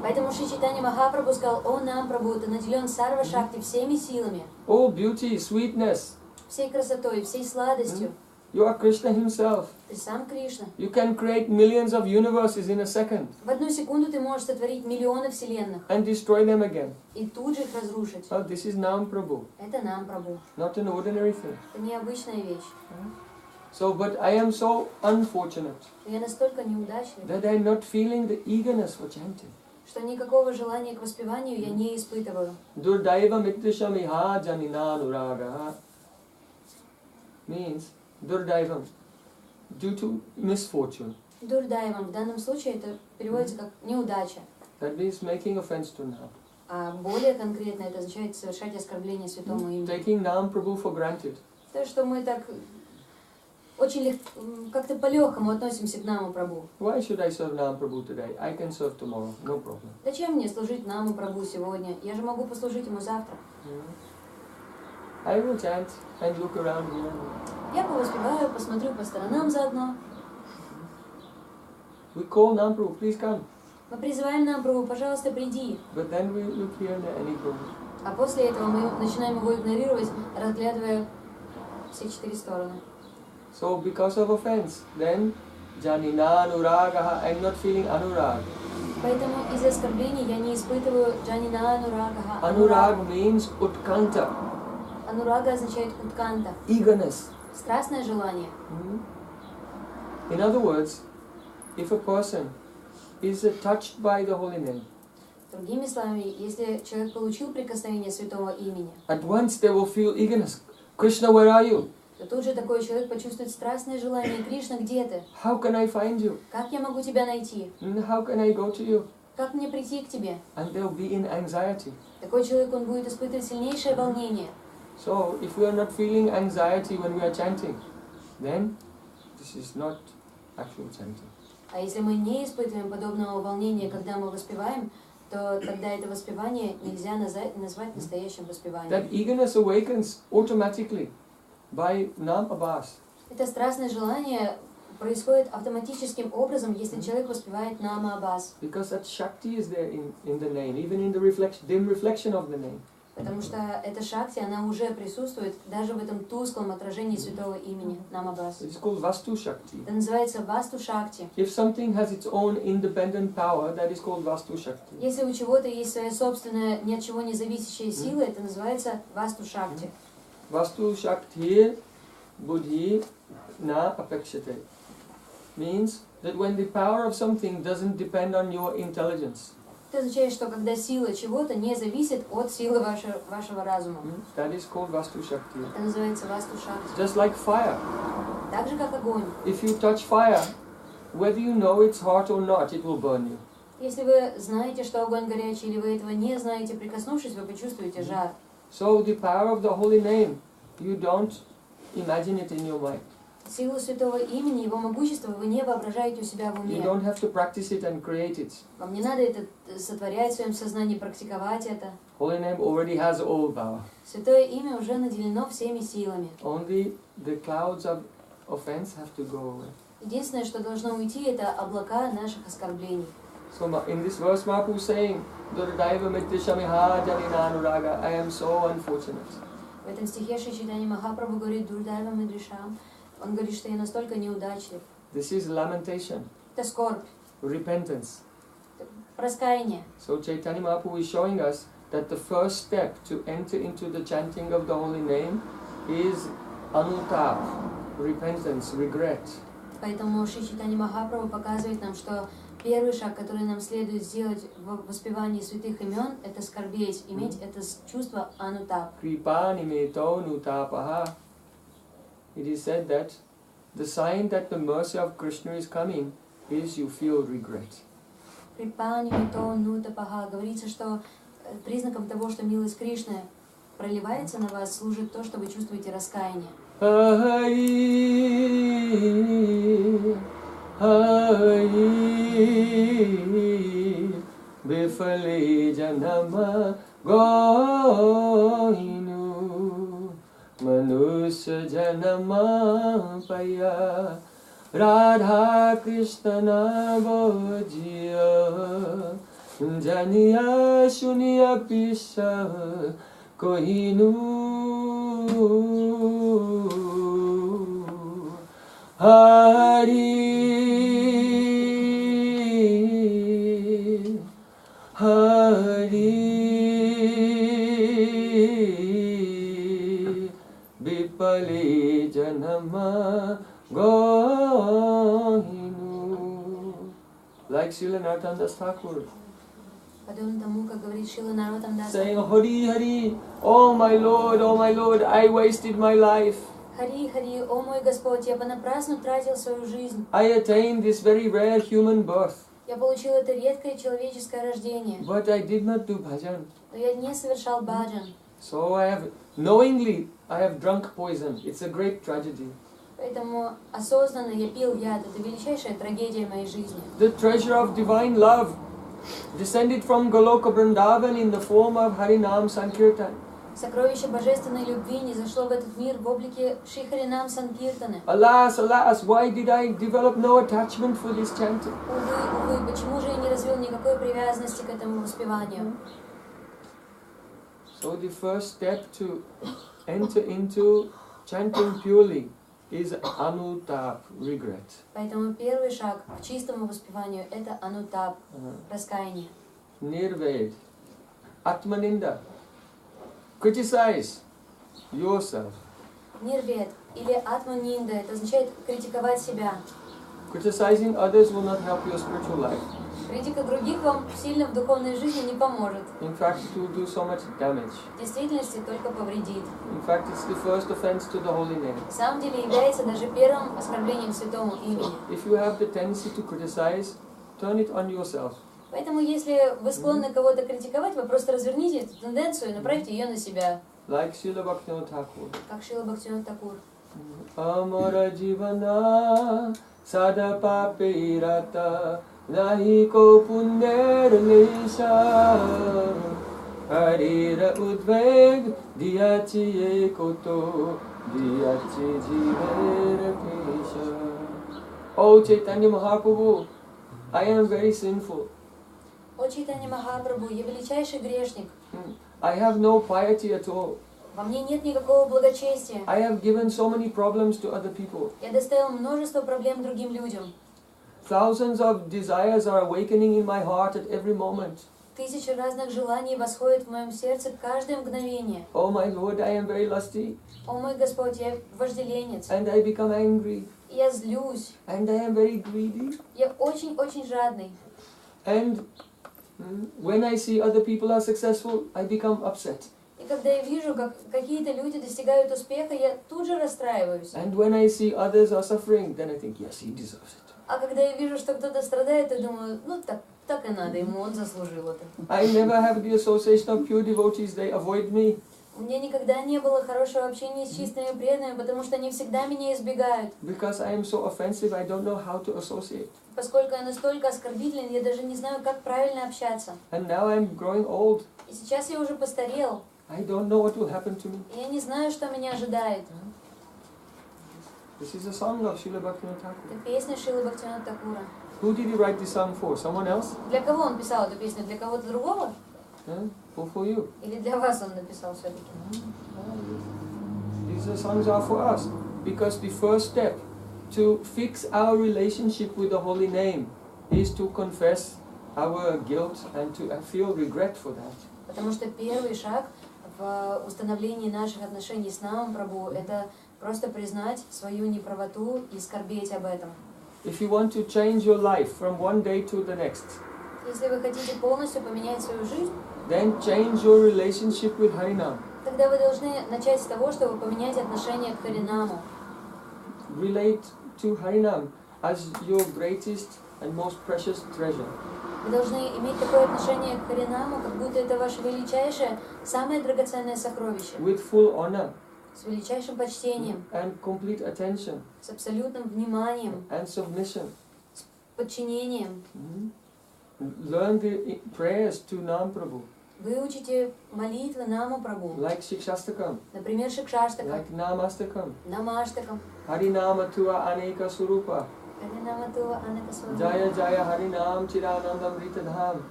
Поэтому Шри Чайтанья Махапрабху сказал: «О Нам Прабху, ты наделен Сарва Шакти всеми силами, All beauty, sweetness. всей красотой, всей сладостью. You are Krishna himself. Ты сам Кришна. You can create millions of universes in a second В одну секунду ты можешь сотворить миллионы вселенных and destroy them again. и тут же их разрушить. Oh, this is Nam Prabhu, Это Нам Прабху. not an ordinary thing. Это необычная вещь. So, but I am so unfortunate Я настолько неудачлив, that I am not feeling the eagerness for chanting. что никакого желания к воспеванию я не испытываю. Durdaiva mitrishamiha janinanuraga means Durdaivam, due to misfortune. Дурдайвам в данном случае это переводится как неудача. That means making offense to Nam. А более конкретно это означает совершать оскорбление святому имени. Taking Nam Prabhu for granted. То, что мы так очень как-то по-легкому относимся к Наму Прабху. Why should I serve Nam Prabhu today? I can serve tomorrow, no problem. Зачем мне служить Наму Прабху сегодня? Я же могу послужить ему завтра. I will chant and look around here. Я повоспеваю, посмотрю по сторонам заодно. We call Nam Prabhu, please come. Мы призываем Намапрабху, пожалуйста, приди. But then we look here and he goes. А после этого мы начинаем его игнорировать, разглядывая все четыре стороны. So because of offense, then janina anuragaha, I'm not feeling anurag. Поэтому из-за оскорблений я не испытываю джанина анурагаха. Anurag means utkanta, Анурага означает утканта, eagerness. страстное желание. In other words, if a person is touched by the holy name, Другими словами, если человек получил прикосновение святого имени, at once they will feel eagerness. Krishna, where are you? то тут же такой человек почувствует страстное желание: Кришна, где ты? How can I find you? Как я могу тебя найти? How can I go to you? Как мне прийти к тебе? And they'll be in anxiety. Такой человек, он будет испытывать сильнейшее волнение. So, if we are not feeling anxiety when we are chanting, then this is not actual chanting. А если мы не испытываем подобного волнения, когда мы воспеваем, то тогда это воспевание нельзя назвать настоящим воспеванием. That eagerness awakens automatically by Nama-Tattva. Это страстное желание происходит автоматическим образом, если человек воспевает Nama-Tattva. Because that Shakti is there in the name, even in the dim reflection of the name. Потому что эта шакти, она уже присутствует даже в этом тусклом отражении святого имени Nama-Tattva. It's called Vastu Shakti. Это называется Васту Шакти. If something has its own independent power, that is called Vastu Shakti. Если у чего-то есть своя собственная, ни от чего не зависящая сила, это называется Васту Шакти. Vastu Shakti buddhi na apekshate. Means that when the power of something doesn't depend on your intelligence. Это означает, что когда сила чего-то не зависит от силы вашего разума. That is called Vastu Shakti. Это называется Васту Шакти. Just like fire. Так же, как огонь. If you touch fire, whether you know it's hot or not, it will burn you. Если вы знаете, что огонь горячий, или вы этого не знаете, прикоснувшись, вы почувствуете жар. So the power of the holy name, you don't imagine it in your mind. Силу святого имени, его могущество вы не воображаете у себя в уме. You don't have to practice it and create it. Вам не надо это сотворять в своем сознании, практиковать это. Holy name already has all power. Святое имя уже наделено всеми силами. Only the clouds of offense have to go away. Единственное, что должно уйти, это облака наших оскорблений. So in this verse, Mahaprabhu is saying, Durdaiva mitrishamiha janina anuraga, I am so unfortunate. В этом стихе Шри Чайтанья Махапрабху говорит: Дурдайва Мидришам. Он говорит, что я настолько неудачлив. This is lamentation, Это скорбь, repentance. раскаяние. So Chaitanya Mahaprabhu is showing us that the first step to enter into the chanting of the holy name is anutap, repentance, regret. Поэтому Шри Чайтанья Махапрабху показывает нам, что первый шаг, который нам следует сделать в воспевании святых имен, это скорбеть, иметь это чувство анутап. Kripa nimeto nutapaha. It is said that the sign that the mercy of Krishna is coming is you feel regret. Крипа нимито нутапаха. Говорится, что признаком того, что милость Кришны проливается на вас, служит то, что вы чувствуете раскаяние. Hari, Hari, Bifale Janama Gohinu, Manusya Janama Paya, Radha Krishna Bhajya, Janiya Shuniya Pisha Kohinu. Hari, Hari, Bipali Janama Gohinu. Like Srila Narottam Thakur. Подобно тому, как говорит Шрила Нароттам Дас. Saying, Hari, Hari, oh my Lord, I wasted my life. Хари, Хари, о мой Господь, я понапрасну тратил свою жизнь. I attained this very rare human birth. Я получил это редкое человеческое рождение. But I did not do bhajan. Но я не совершал баджан. So I have drunk poison. It's a great tragedy. Поэтому осознанно я пил яд. Это величайшая трагедия моей жизни. The treasure of divine love descended from Goloka Vrindavan in the form of Harinam Sankirtan. Сокровище божественной любви не зашло в этот мир в облике Шри Харинам Санкиртаны. Alas, alas, why did I develop no attachment for this chanting? Увы, увы, почему же я не развил никакой привязанности к этому воспеванию? So the first step to enter into chanting purely is anutap, regret. Поэтому первый шаг к чистому воспеванию – это анутап, раскаяние. Nirved, atmaninda, criticize yourself. Нирвед или атманинда – это означает критиковать себя. Criticizing others will not help your spiritual life. Критика других вам сильно в духовной жизни не поможет. In fact, it will do so much damage. В действительности только повредит. In fact, it's the first offense to the holy name. На самом деле является даже первым оскорблением святому имени. If you have the tendency to criticize, turn it on yourself. Поэтому, если вы склонны кого-то критиковать, вы просто разверните эту тенденцию и направьте ее на себя. Like Srila Bhaktivinoda Thakur. Как Шрила Бхактивинода Такур. Amara jivana sada papirata nahi ko punner lesha harira udveg diyachi ekoto diyachi jiver kesha. Oh Chaitanya Mahaprabhu, I am very sinful. О Чайтанья Махапрабху, я величайший грешник. I have no piety at all. Во мне нет никакого благочестия. I have given so many problems to other people. Я доставил множество проблем другим людям. Thousands of desires are awakening in my heart at every moment. Тысячи разных желаний восходят в моем сердце каждое мгновение. Oh my Lord, I am very lusty. О мой Господь, я вожделенец. And I become angry. Я злюсь. And I am very greedy. Я очень-очень жадный. And when I see other people are successful, I become upset. И когда я вижу, как какие-то люди достигают успеха, я тут же расстраиваюсь. And when I see others are suffering, then I think, yes, he deserves it. А когда я вижу, что кто-то страдает, я думаю, ну так и надо, ему он заслужил это. I never have the association of pure devotees, they avoid me. У меня никогда не было хорошего общения с чистыми преданными, потому что они всегда меня избегают. Because I am so offensive, I don't know how to associate. Поскольку я настолько оскорбителен, я даже не знаю, как правильно общаться. And now I'm growing old. И сейчас я уже постарел. I don't know what will happen to me. И я не знаю, что меня ожидает. This is a song of Srila Bhaktivinoda Thakur. Это песня Шрилы Бхактивинода Такура. Who did he write this song for? Someone else? Для кого он писал эту песню? Для кого-то другого? Or for you? Или для вас он написал все-таки? These songs are for us. Because the first step to fix our relationship with the holy name is to confess our guilt and to feel regret for that. Потому что первый шаг в установлении наших отношений с Намом Прабху – это просто признать свою неправоту и скорбеть об этом. If you want to change your life from one day to the next, Если вы хотите полностью поменять свою жизнь, then change your relationship with Harinam. тогда вы должны начать с того, чтобы поменять отношение к Харинаму. Relate to Harinam as your greatest and most precious treasure. Вы должны иметь такое отношение к Харинаму, как будто это ваше величайшее, самое драгоценное сокровище. With full honor С величайшим почтением, and complete attention с абсолютным вниманием, and submission. с подчинением. Learn the prayers to Nam Prabhu, Выучите молитвы Наму Прабху, like Shikshastakam, например, Шикшаштакам, like Namastakam, Намаштакам, Harinama-Tua Aneka Surupa, Харинаматува Анакасвара. Jaya Jaya Harinam Chiranandam Ritadham,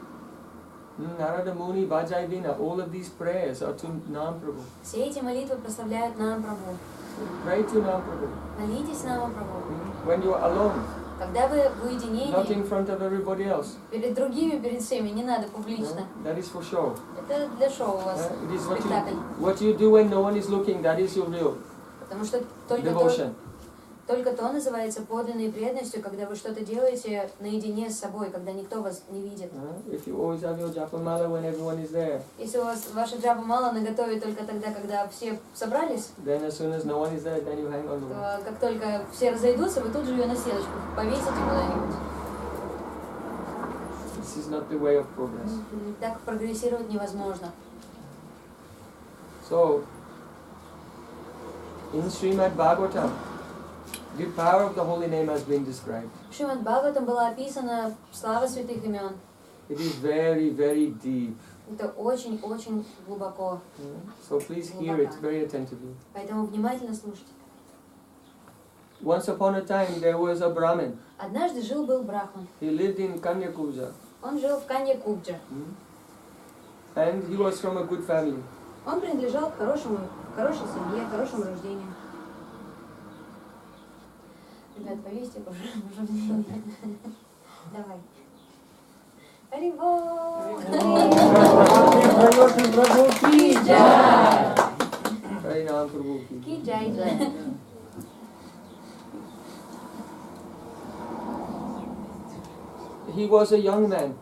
Narada Muni Bajai Vina. All of these prayers are to Nam Prabhu. Все эти молитвы прославляют Нам Прабху. Pray to Nam Prabhu. Молитесь Наму Прабху. When you are alone, Когда вы в not in уединении, front of everybody else. перед другими, перед всеми, не надо публично. That is for show. Это для шоу у вас, It is спектакль. what you do when no one is looking. That is your real Потому что только то называется подлинной преданностью, когда вы что-то делаете наедине с собой, когда никто вас не видит. If you always have your japamala when everyone is there, Если у вас ваша джапа мало наготове только тогда, когда все собрались, then as soon as no one is there, then you hang on to it. то как только все разойдутся, вы тут же ее на сеточку повесите куда-нибудь. This is not the way of progress. Так прогрессировать невозможно. So, in Srimad Bhagavatam, the power of the holy name has been described. В Шримад Бхагаватам была описана слава святых имен. It is very, very deep. Это очень-очень глубоко. So please hear it very attentively. Поэтому внимательно слушайте. Once upon a time there was a Brahmin. Однажды жил-был брахман. He lived in Kanyakuja. Он жил в Канья-Кубджа. And he was from a good family. Он принадлежал к хорошей семье, хорошему рождению. Ребят, повесьте, пожалуйста. Давай. Харибол! Ки джай. He was a young man.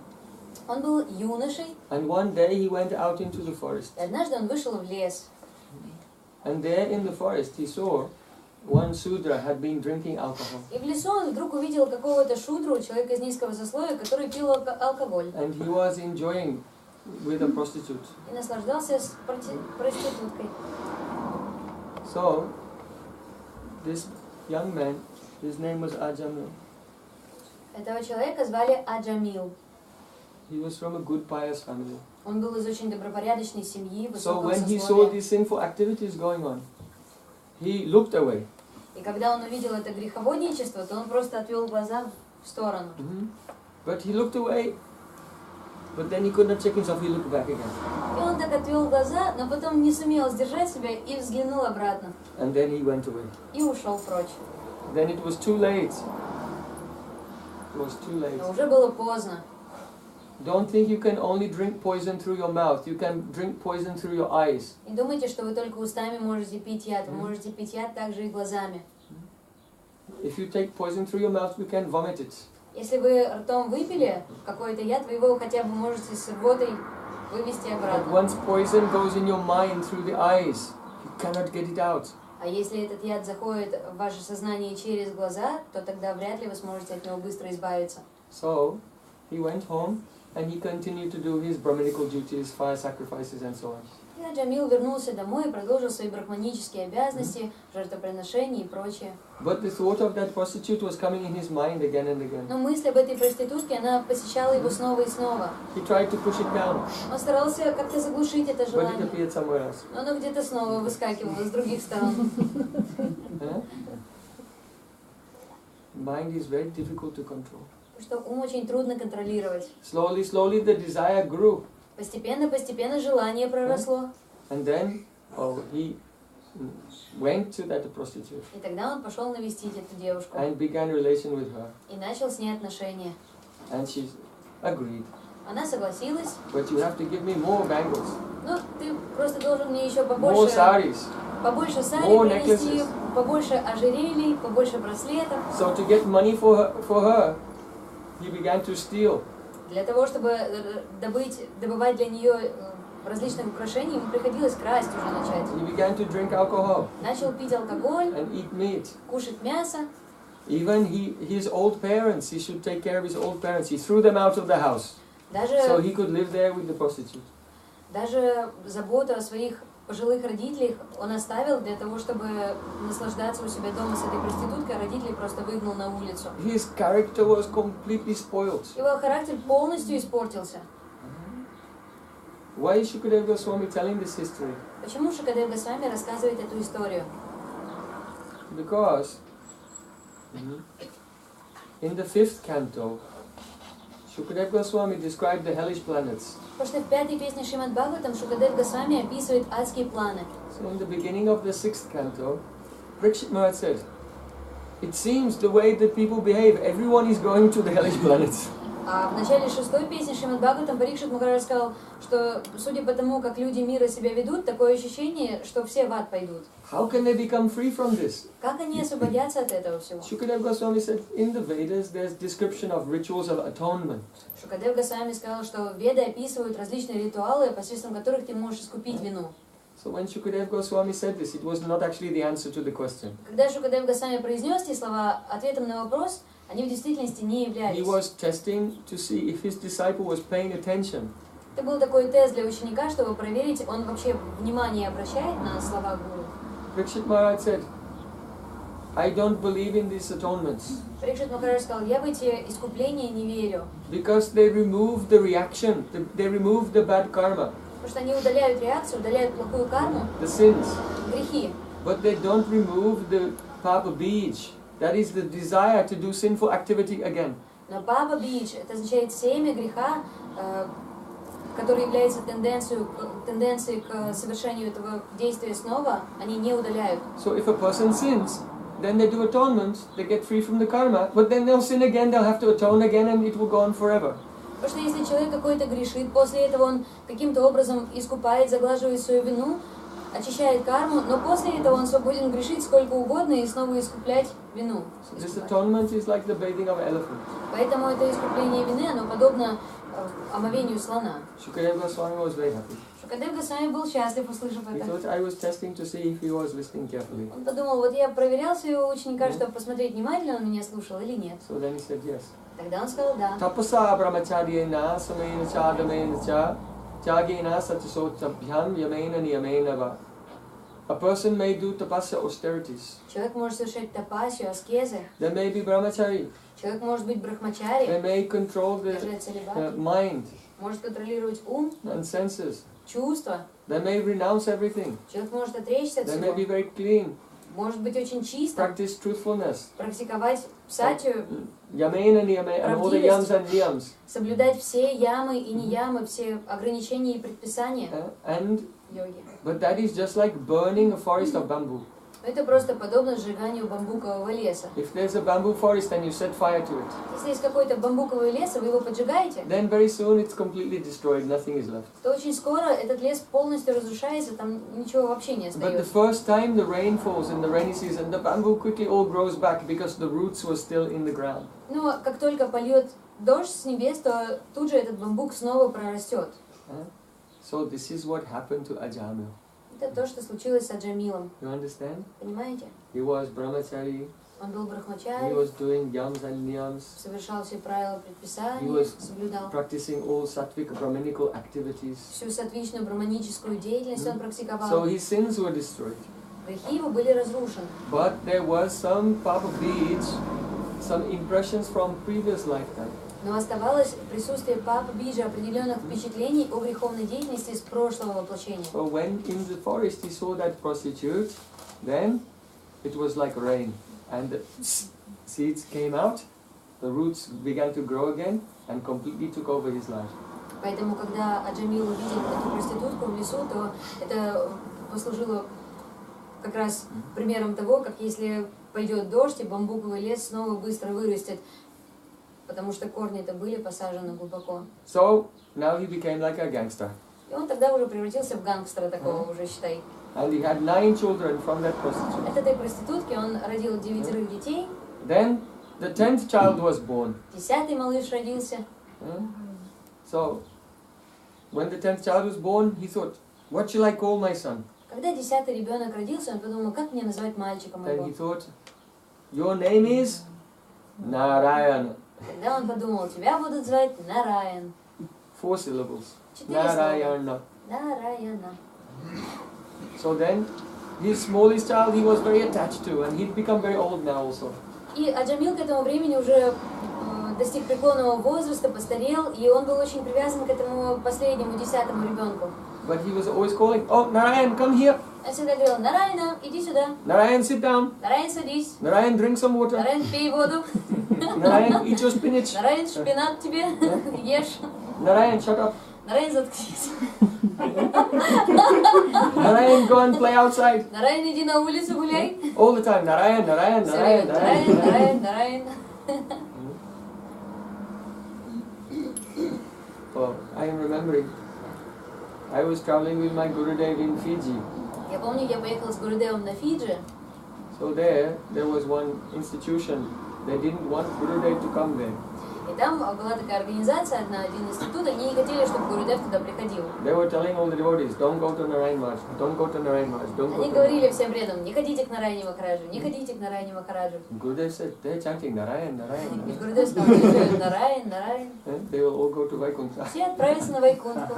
Он был юношей. And one day he went out into the forest. И однажды он вышел в лес. And there in the forest he saw one Sudra had been drinking alcohol. И в лесу он вдруг увидел какого-то шудру, человека из низкого сословия, который пил алкоголь. And he was enjoying with a prostitute. И наслаждался с проституткой. So this young man, his name was Ajamil. Этого человека звали Аджамил. He was from a good pious family. Он был из очень добропорядочной семьи, So высокого when he saw сословия. these sinful activities going on, he looked away. И когда он увидел это греховодничество, то он просто отвел глаза в сторону. But he looked away, but then he could not check himself, he looked back again. И он так отвел глаза, но потом не сумел сдержать себя и взглянул обратно. And then he went away. И ушел прочь. Then it was too late. It was too late. Но уже было поздно. Don't think you can only drink poison through your mouth. You can drink poison through your eyes. Не думайте, что вы только устами можете пить яд. Вы можете пить яд также и глазами. If you take poison through your mouth, you can vomit it. Если вы ртом выпили какой-то яд, вы его хотя бы можете с рвотой вывести But обратно. once poison goes in your mind through the eyes, you cannot get it out. А если этот яд заходит в ваше сознание через глаза, то тогда вряд ли вы сможете от него быстро избавиться. So he went home and he continued to do his Brahminical duties, fire sacrifices and so on. И Джамил вернулся домой и продолжил свои брахманические обязанности, жертвоприношения и прочее. But the thought of that prostitute was coming in his mind again and again. Но мысль об этой проститутке, она посещала его снова и снова. He tried to push it down, Он старался как-то заглушить это but it желание, appeared somewhere else. но оно где-то снова выскакивало с других сторон. Mind is very difficult to control. Что ум очень трудно контролировать. Slowly, slowly the desire grew. Постепенно желание проросло. And then, he went to that prostitute И тогда он пошел навестить эту девушку. and began a relation with her. И начал с ней отношения. And she agreed. Она согласилась. But you have to give me more bangles, Ну, ты просто должен мне еще more побольше saris. Побольше сари More принести, necklaces. побольше ожерелий, побольше браслетов. So to get money for her, he began to steal. Для того, чтобы добывать для нее различных украшений, ему приходилось красть уже начать. He began to drink alcohol Начал пить алкоголь, and eat meat. кушать мясо. Even his old parents, he should take care of his old parents. He threw them out of the house so he could live there with the prostitute. Даже заботу о своих пожилых родителях он оставил для того, чтобы наслаждаться у себя дома с этой проституткой, а родителей просто выгнал на улицу. His character was completely spoiled. Его характер полностью испортился. Why is Shukadeva Goswami telling this history? Почему Шукадев Госвами рассказывает эту историю? Because in the 5th canto, Shukadeva Goswami described the hellish planets. Потому что в 5-й песне Шримад Бхагаватам Шукадев Госвами описывает адские планы. So in the beginning of the 6th canto, Parikshit Maharaj said, it seems the way that people behave, everyone is going to the hellish planets. А в начале 6-й песни Шримад Бхагаватам Парикшит Махарадж сказал, что судя по тому, как люди мира себя ведут, такое ощущение, что все в ад пойдут. How can they become free from this? Как они освободятся от этого всего? Shukadeva Goswami said, in the Vedas there's description of rituals of atonement. Шукадев Госвами сказал, что Веды описывают различные ритуалы, посредством которых ты можешь искупить вину. So when Shukadeva Goswami said this, it was not actually the answer to the question. Когда Шукадев Госвами произнес эти слова, ответом на вопрос, они в действительности не являлись. He was testing to see if his disciple was paying attention. Это был такой тест для ученика, чтобы проверить, он вообще внимание обращает на слова гуру. Parikshit Maharaj said, I don't believe in these atonements. Парикшит Махарадж сказал, я в эти искупления не верю. Because they remove the reaction, they remove the bad karma. Потому что они удаляют реакцию, удаляют плохую карму, the sins. грехи. But they don't remove the papa bij. That is the desire to do sinful activity again. Но папа бич, это означает семя греха, который является тенденцией к совершению этого действия снова, они не удаляют. So if a person sins, then they do atonement, they get free from the karma, but then they'll sin again, they'll have to atone again, and it will go on forever. Потому что если человек какой-то грешит, после этого он каким-то образом искупает, заглаживает свою вину, очищает карму, но после этого он свободен грешить сколько угодно и снова искуплять вину. This atonement is like the bathing of an elephant. Поэтому это искупление вины, оно подобно омовению слона. Shukadeva Goswami was very happy. Шукадев Госвами был счастлив, услышав He это. thought I was testing to see if he was listening carefully. Он подумал, вот я проверял своего ученика, чтобы посмотреть, внимательно он меня слушал или нет. So then he said yes. Тогда он сказал да. Tapasa brahmacharyena samena chadamena cha tyagena satyasottabhyam yamena niyamena va. A person may do tapasya austerities. Человек может совершать тапасию, аскезы. There may be brahmachari. Человек может быть брахмачари. They may control the mind. Может контролировать ум, and senses. чувства. They may renounce everything. Человек может отречься от They may be всего. very clean. Может быть очень чистым. Practice truthfulness. Практиковать сатью. Yamena niyamena and all the yams and niyams. Соблюдать все ямы и неямы, все ограничения и предписания And йоги. but that is just like burning a forest of bamboo. Это просто подобно сжиганию бамбукового леса. If there's a bamboo forest and you set fire to it, Если есть какой-то бамбуковый лес, и вы его поджигаете, then very soon it's completely destroyed, nothing is left. то очень скоро этот лес полностью разрушается, там ничего вообще не But the остается. first time the rain falls in the rainy season, the bamboo quickly all grows back because the roots were still in the ground. Но как только польет дождь с небес, то тут же этот бамбук снова прорастет. So this is what happened to Ajamil. Это то, что случилось с Аджамилом. You understand? Понимаете? He was brahmachari. Он был He брахмачари, was doing yams and niyams. совершал все правила He предписаний, was соблюдал. practicing all sattvic brahminical activities. Всю сатвичную браманическую деятельность он So практиковал. his sins were destroyed. Грехи его были разрушены. But there was some papa beads, some impressions from previous lifetime. Но оставалось присутствие папы Биджа определенных впечатлений о греховной деятельности с прошлого воплощения. So when in the forest he saw that prostitute, then it was like rain. And the seeds came out, the roots began to grow again and completely took over his life. Поэтому, когда Аджамил увидел эту проститутку в лесу, то это послужило как раз примером того, как если пойдет дождь, и бамбуковый лес снова быстро вырастет, потому что корни-то были посажены глубоко. So now he became like a gangster. И он тогда уже превратился в гангстера такого уже, считай. And he had 9 children from that prostitute. От этой проститутки он родил 9 детей. Then the 10th child was born. 10-й малыш родился. So when the 10th child was born, he thought, what shall I call my son? Когда 10-й ребенок родился, он подумал, как мне назвать мальчика Then моего. he thought, your name is Narayana. Тогда он подумал, тебя будут звать Нараян. 4 syllables. 4 слова. Narayana. Нараяна. So then, his smallest child he was very attached to, and he'd become very old now also. И Аджамил к этому времени уже достиг преклонного возраста, постарел, и он был очень привязан к этому последнему 10-му ребенку. But he was always calling, oh Narayan, come here. Он всегда говорил, Нараяна, иди сюда. Narayan, sit down. Нараян, садись. Narayan, drink some water. Нараян, пей воду. Narayan, eat your spinach. Нараян, шпинат тебе, ешь. Narayan, shut up. Нараян, заткнись. Narayan, go and play outside. Нараян, иди на улицу гуляй. All the time, Narayan, Narayan, Narayan, Нараян, Narayan. Нараян, Нараян. Oh, I am remembering. I was traveling with my Gurudev in Fiji. Я помню, я поехала с Гурудевом на Фиджи. So there was one institution. They didn't want Gurudev to come there. И там была такая организация, один институт, они не хотели, чтобы Гурудев туда приходил. They were telling all the devotees, don't go to Narayan Maharaj, don't go to Narayan Maharaj, don't go Они to говорили всем рядом, не ходите к Нараяне Махараджу, не ходите к Нараяне Махараджу. Gurudev said, they're chanting Narayan, Narayan, И Narayan. Гурудев сказал, что Нараян, Нараян. They will all go to Vaikuntha. Все отправятся на Вайкунтху.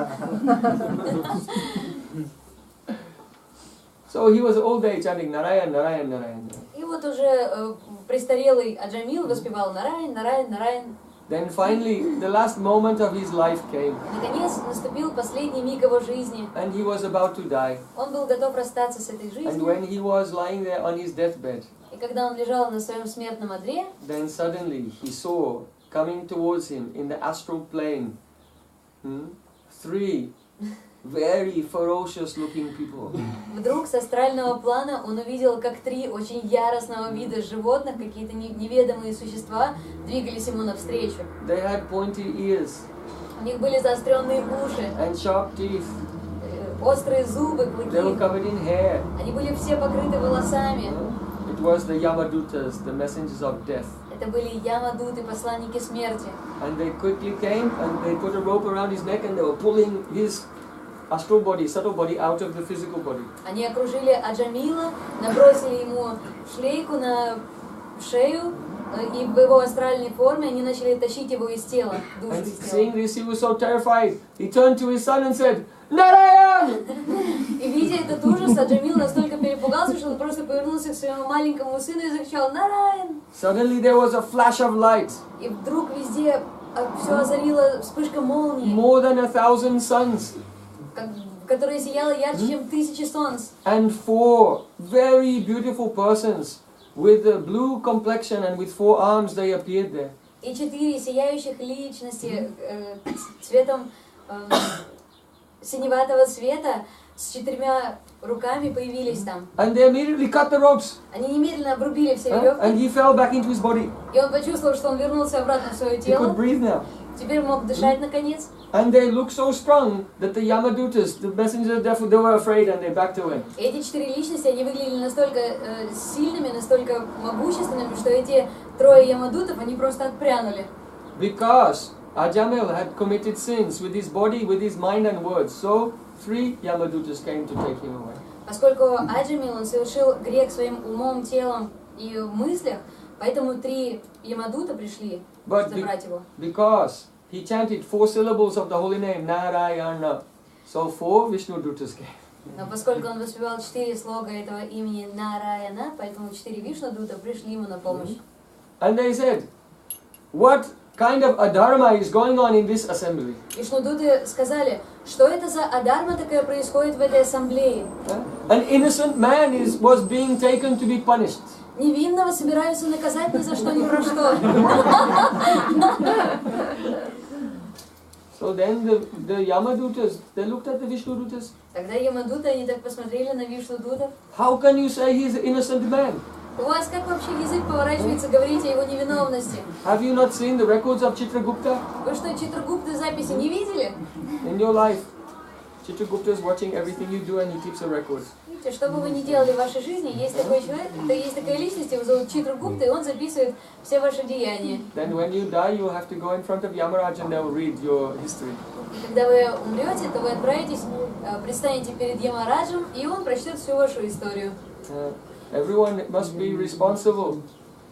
So he was all day chanting Narayan, Narayan, Narayan. И вот вот уже престарелый Аджамил воспевал Нараян, Нараян, Нараян. Then finally, the last moment of his life came. Наконец наступил последний миг его жизни. And he was about to die. Он был готов расстаться с этой And жизнью. when he was lying there on his deathbed, И когда он лежал на своем смертном одре, then suddenly he saw coming towards him in the astral plane, 3 very ferocious looking people. вдруг с астрального плана он увидел, как 3 очень яростного вида животных, какие-то неведомые существа, двигались ему навстречу. They had pointy ears У них были заостренные уши, and sharp teeth. острые зубы, They were клыки. covered in hair. Они были все покрыты волосами. It was the Yamadutas, the messengers of death. Это были Ямадуты, посланники смерти. And they quickly came and they put a rope around his neck and they were pulling his astral body, subtle body, out of the physical body. Они окружили Аджамила, набросили ему шлейку на шею, и в его астральной форме они начали тащить его из тела, душу And из тела. seeing this, he was so terrified. He turned to his son and said, Narayan! И видя этот ужас, Аджамил настолько перепугался, что он просто повернулся к своему маленькому сыну и закричал «Нараян!». Suddenly there was a flash of light. И вдруг везде все озарила вспышка молнии, More than 1,000 suns. которая сияла ярче, чем 1000 солнц. And 4 very beautiful persons with a blue complexion and with 4 arms, they appeared there. И 4 сияющих личности цветом синеватого цвета с 4 руками появились там. And they immediately cut the ropes. Они немедленно обрубили все веревки, And he fell back into his body. и он почувствовал, что он вернулся обратно в свое He could тело. breathe now. Теперь мог дышать наконец. And they looked so strong that the Yamadutas, the messengers of death, they were afraid and they backed away. Эти 4 личности, они выглядели настолько сильными, настолько могущественными, что эти 3 Ямадутов, они просто отпрянули. Because Ajamil had committed sins with his body, with his mind and words. So 3 Yamadutas came to take him away. Поскольку Аджамил, он совершил грех своим умом, телом и в мыслях, поэтому 3 Ямадута пришли забрать его. Because he chanted 4 syllables of the holy name, Narayana. So 4 Vishnudutas came. Но поскольку он воспевал 4 слога этого имени Нараяна, поэтому 4 Вишнудута пришли ему на помощь. And they said, what kind of adharma is going on in this assembly? Вишнудуты сказали, что это за адарма такая происходит в этой ассамблее. An innocent man was being taken to be punished. Невинного собираются наказать ни за что, ни про что. So then the Yamadutas, they looked at the Vishnudutas. Тогда Ямадуты, они так посмотрели на Вишнудутов. How can you say he's an innocent man? У вас как вообще язык поворачивается говорить о его невиновности? Have you not seen the records of Chitragupta Вы что, Читрагупты записи не видели? in your life? Chitragupta is watching everything you do and he keeps a record. Видите, что бы вы ни делали в вашей жизни, есть такой человек, есть такая личность, его зовут Читрагупта, и он записывает все ваши деяния. Then when you die, you have to go in front of Yamaraj and they will read your history. И когда вы умрете, то вы отправитесь, предстанете перед Ямараджем, и он прочтет всю вашу историю. Everyone must be responsible.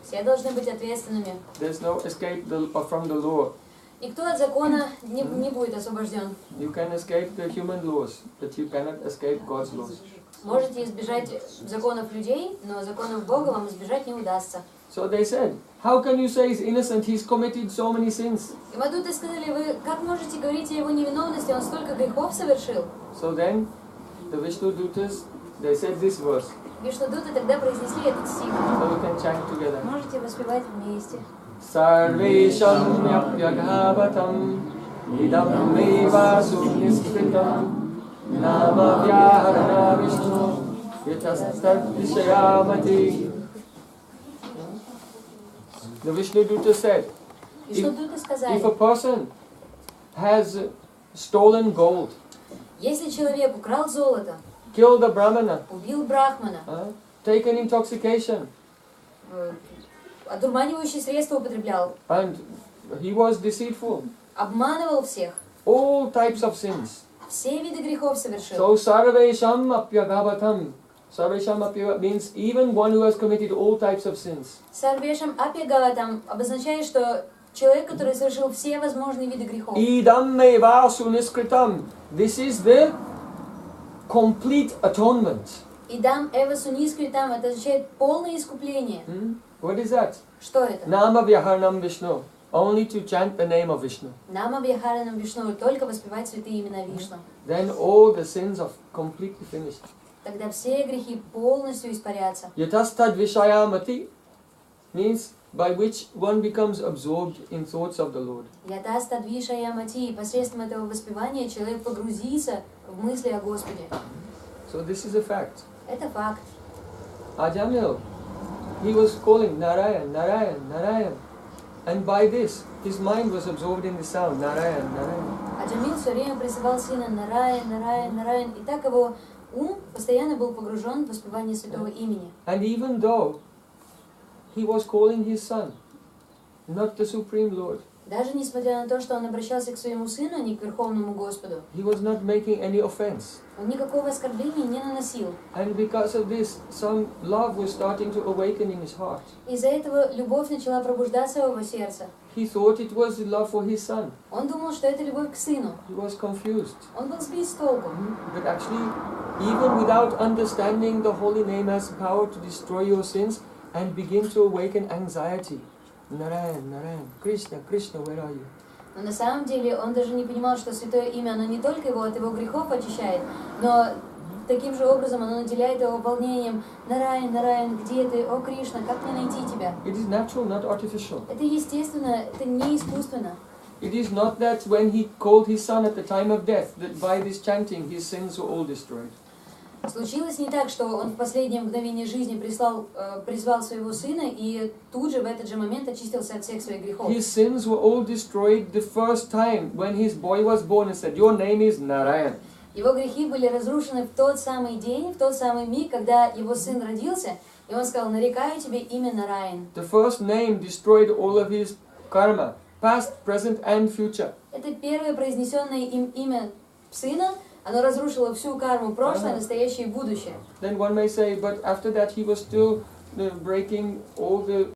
Все должны быть ответственными. There's no escape from the law. Никто от закона не будет освобожден. You can escape the human laws, but you cannot escape God's laws. Можете избежать законов людей, но законов Бога вам избежать не удастся. So they said, how can you say he's innocent? He's committed so many sins. И Мадуты сказали, вы как можете говорить о его невиновности, он столько грехов совершил? So then, the Vishnudutas, they said this verse. Вишнудуты тогда произнесли этот стих. So we can chant together. Можете воспевать вместе. Sarvesham yapyagavatam idam meva sunisritam Nama-Tattva Vishnu yatastat vishayamati. The Vishnudutta said, Вишнудуты сказали, if a person has stolen gold, если человек украл золото, killed a brahmana, убил брахмана, taken intoxication, одурманивающие средства употреблял, and he was deceitful, обманывал всех, all types of sins. все виды грехов совершил. So sarvesham apyagavatam. Sarvesham apyagavatam means even one who has committed all types of sins. Сарвешам апьягаватам обозначает, что человек, который совершил все возможные виды грехов. Idam meva suniskritam. This is the complete atonement. И дам Эвасу нискритам, это означает полное искупление. What is that? Что это? Nama-Vyaharanam Vishnu. Only to chant the name of Vishnu. Nama-Vyaharanam Vishnu, только воспевать святые имена Вишну. Then all the sins are completely finished. Тогда все грехи полностью испарятся. Yatastad Vishayamati means by which one becomes absorbed in thoughts of the Lord. Ятастад Вишаямати, посредством этого воспевания человек погрузится в мысли о Господе. So this is a fact. Это факт. Ajamil, he was calling Narayan, Narayan, Narayan. And by this, his mind was absorbed in the sound, Narayan, Narayan. А Джамил все время призывал сына Нараян, Нараян, Нараян. И так его ум постоянно был погружен в воспевание святого имени. And even though he was calling his son, not the Supreme Lord, Даже несмотря на то, что он обращался к своему сыну, а не к Верховному Господу, he was not making any offense. он никакого оскорбления не наносил. And because of this, some love was starting to awaken in his heart. Из-за этого любовь начала пробуждаться в его сердце. He thought it was the love for his son. Он думал, что это любовь к сыну. He was confused. Он был сбит с толку. But actually, even without understanding, the holy name has power to destroy your sins and begin to awaken anxiety. Narayan, Narayan, Krishna, Krishna, where are you? Но на самом деле он даже не понимал, что святое имя, оно не только его от его грехов очищает, но таким же образом оно наделяет его волнением. Нараян, Нараян, где ты? О, Кришна, как мне найти тебя? It is natural, not artificial. Это естественно, это не искусственно. It is not that when he called his son at the time of death, that by this chanting his sins were all destroyed. Случилось не так, что он в последнее мгновение жизни призвал своего сына и тут же в этот же момент очистился от всех своих грехов. His sins were all destroyed the first time when his boy was born and said, "Your name is Narayan." Его грехи были разрушены в тот самый день, в тот самый миг, когда его сын родился, и он сказал: нарекаю тебе имя Нараян. The first name destroyed all of his karma, past, present and future. Это первое произнесенное им имя сына. Оно разрушило всю карму, прошлое, настоящее и будущее. Then one may say, but after that he was still breaking all the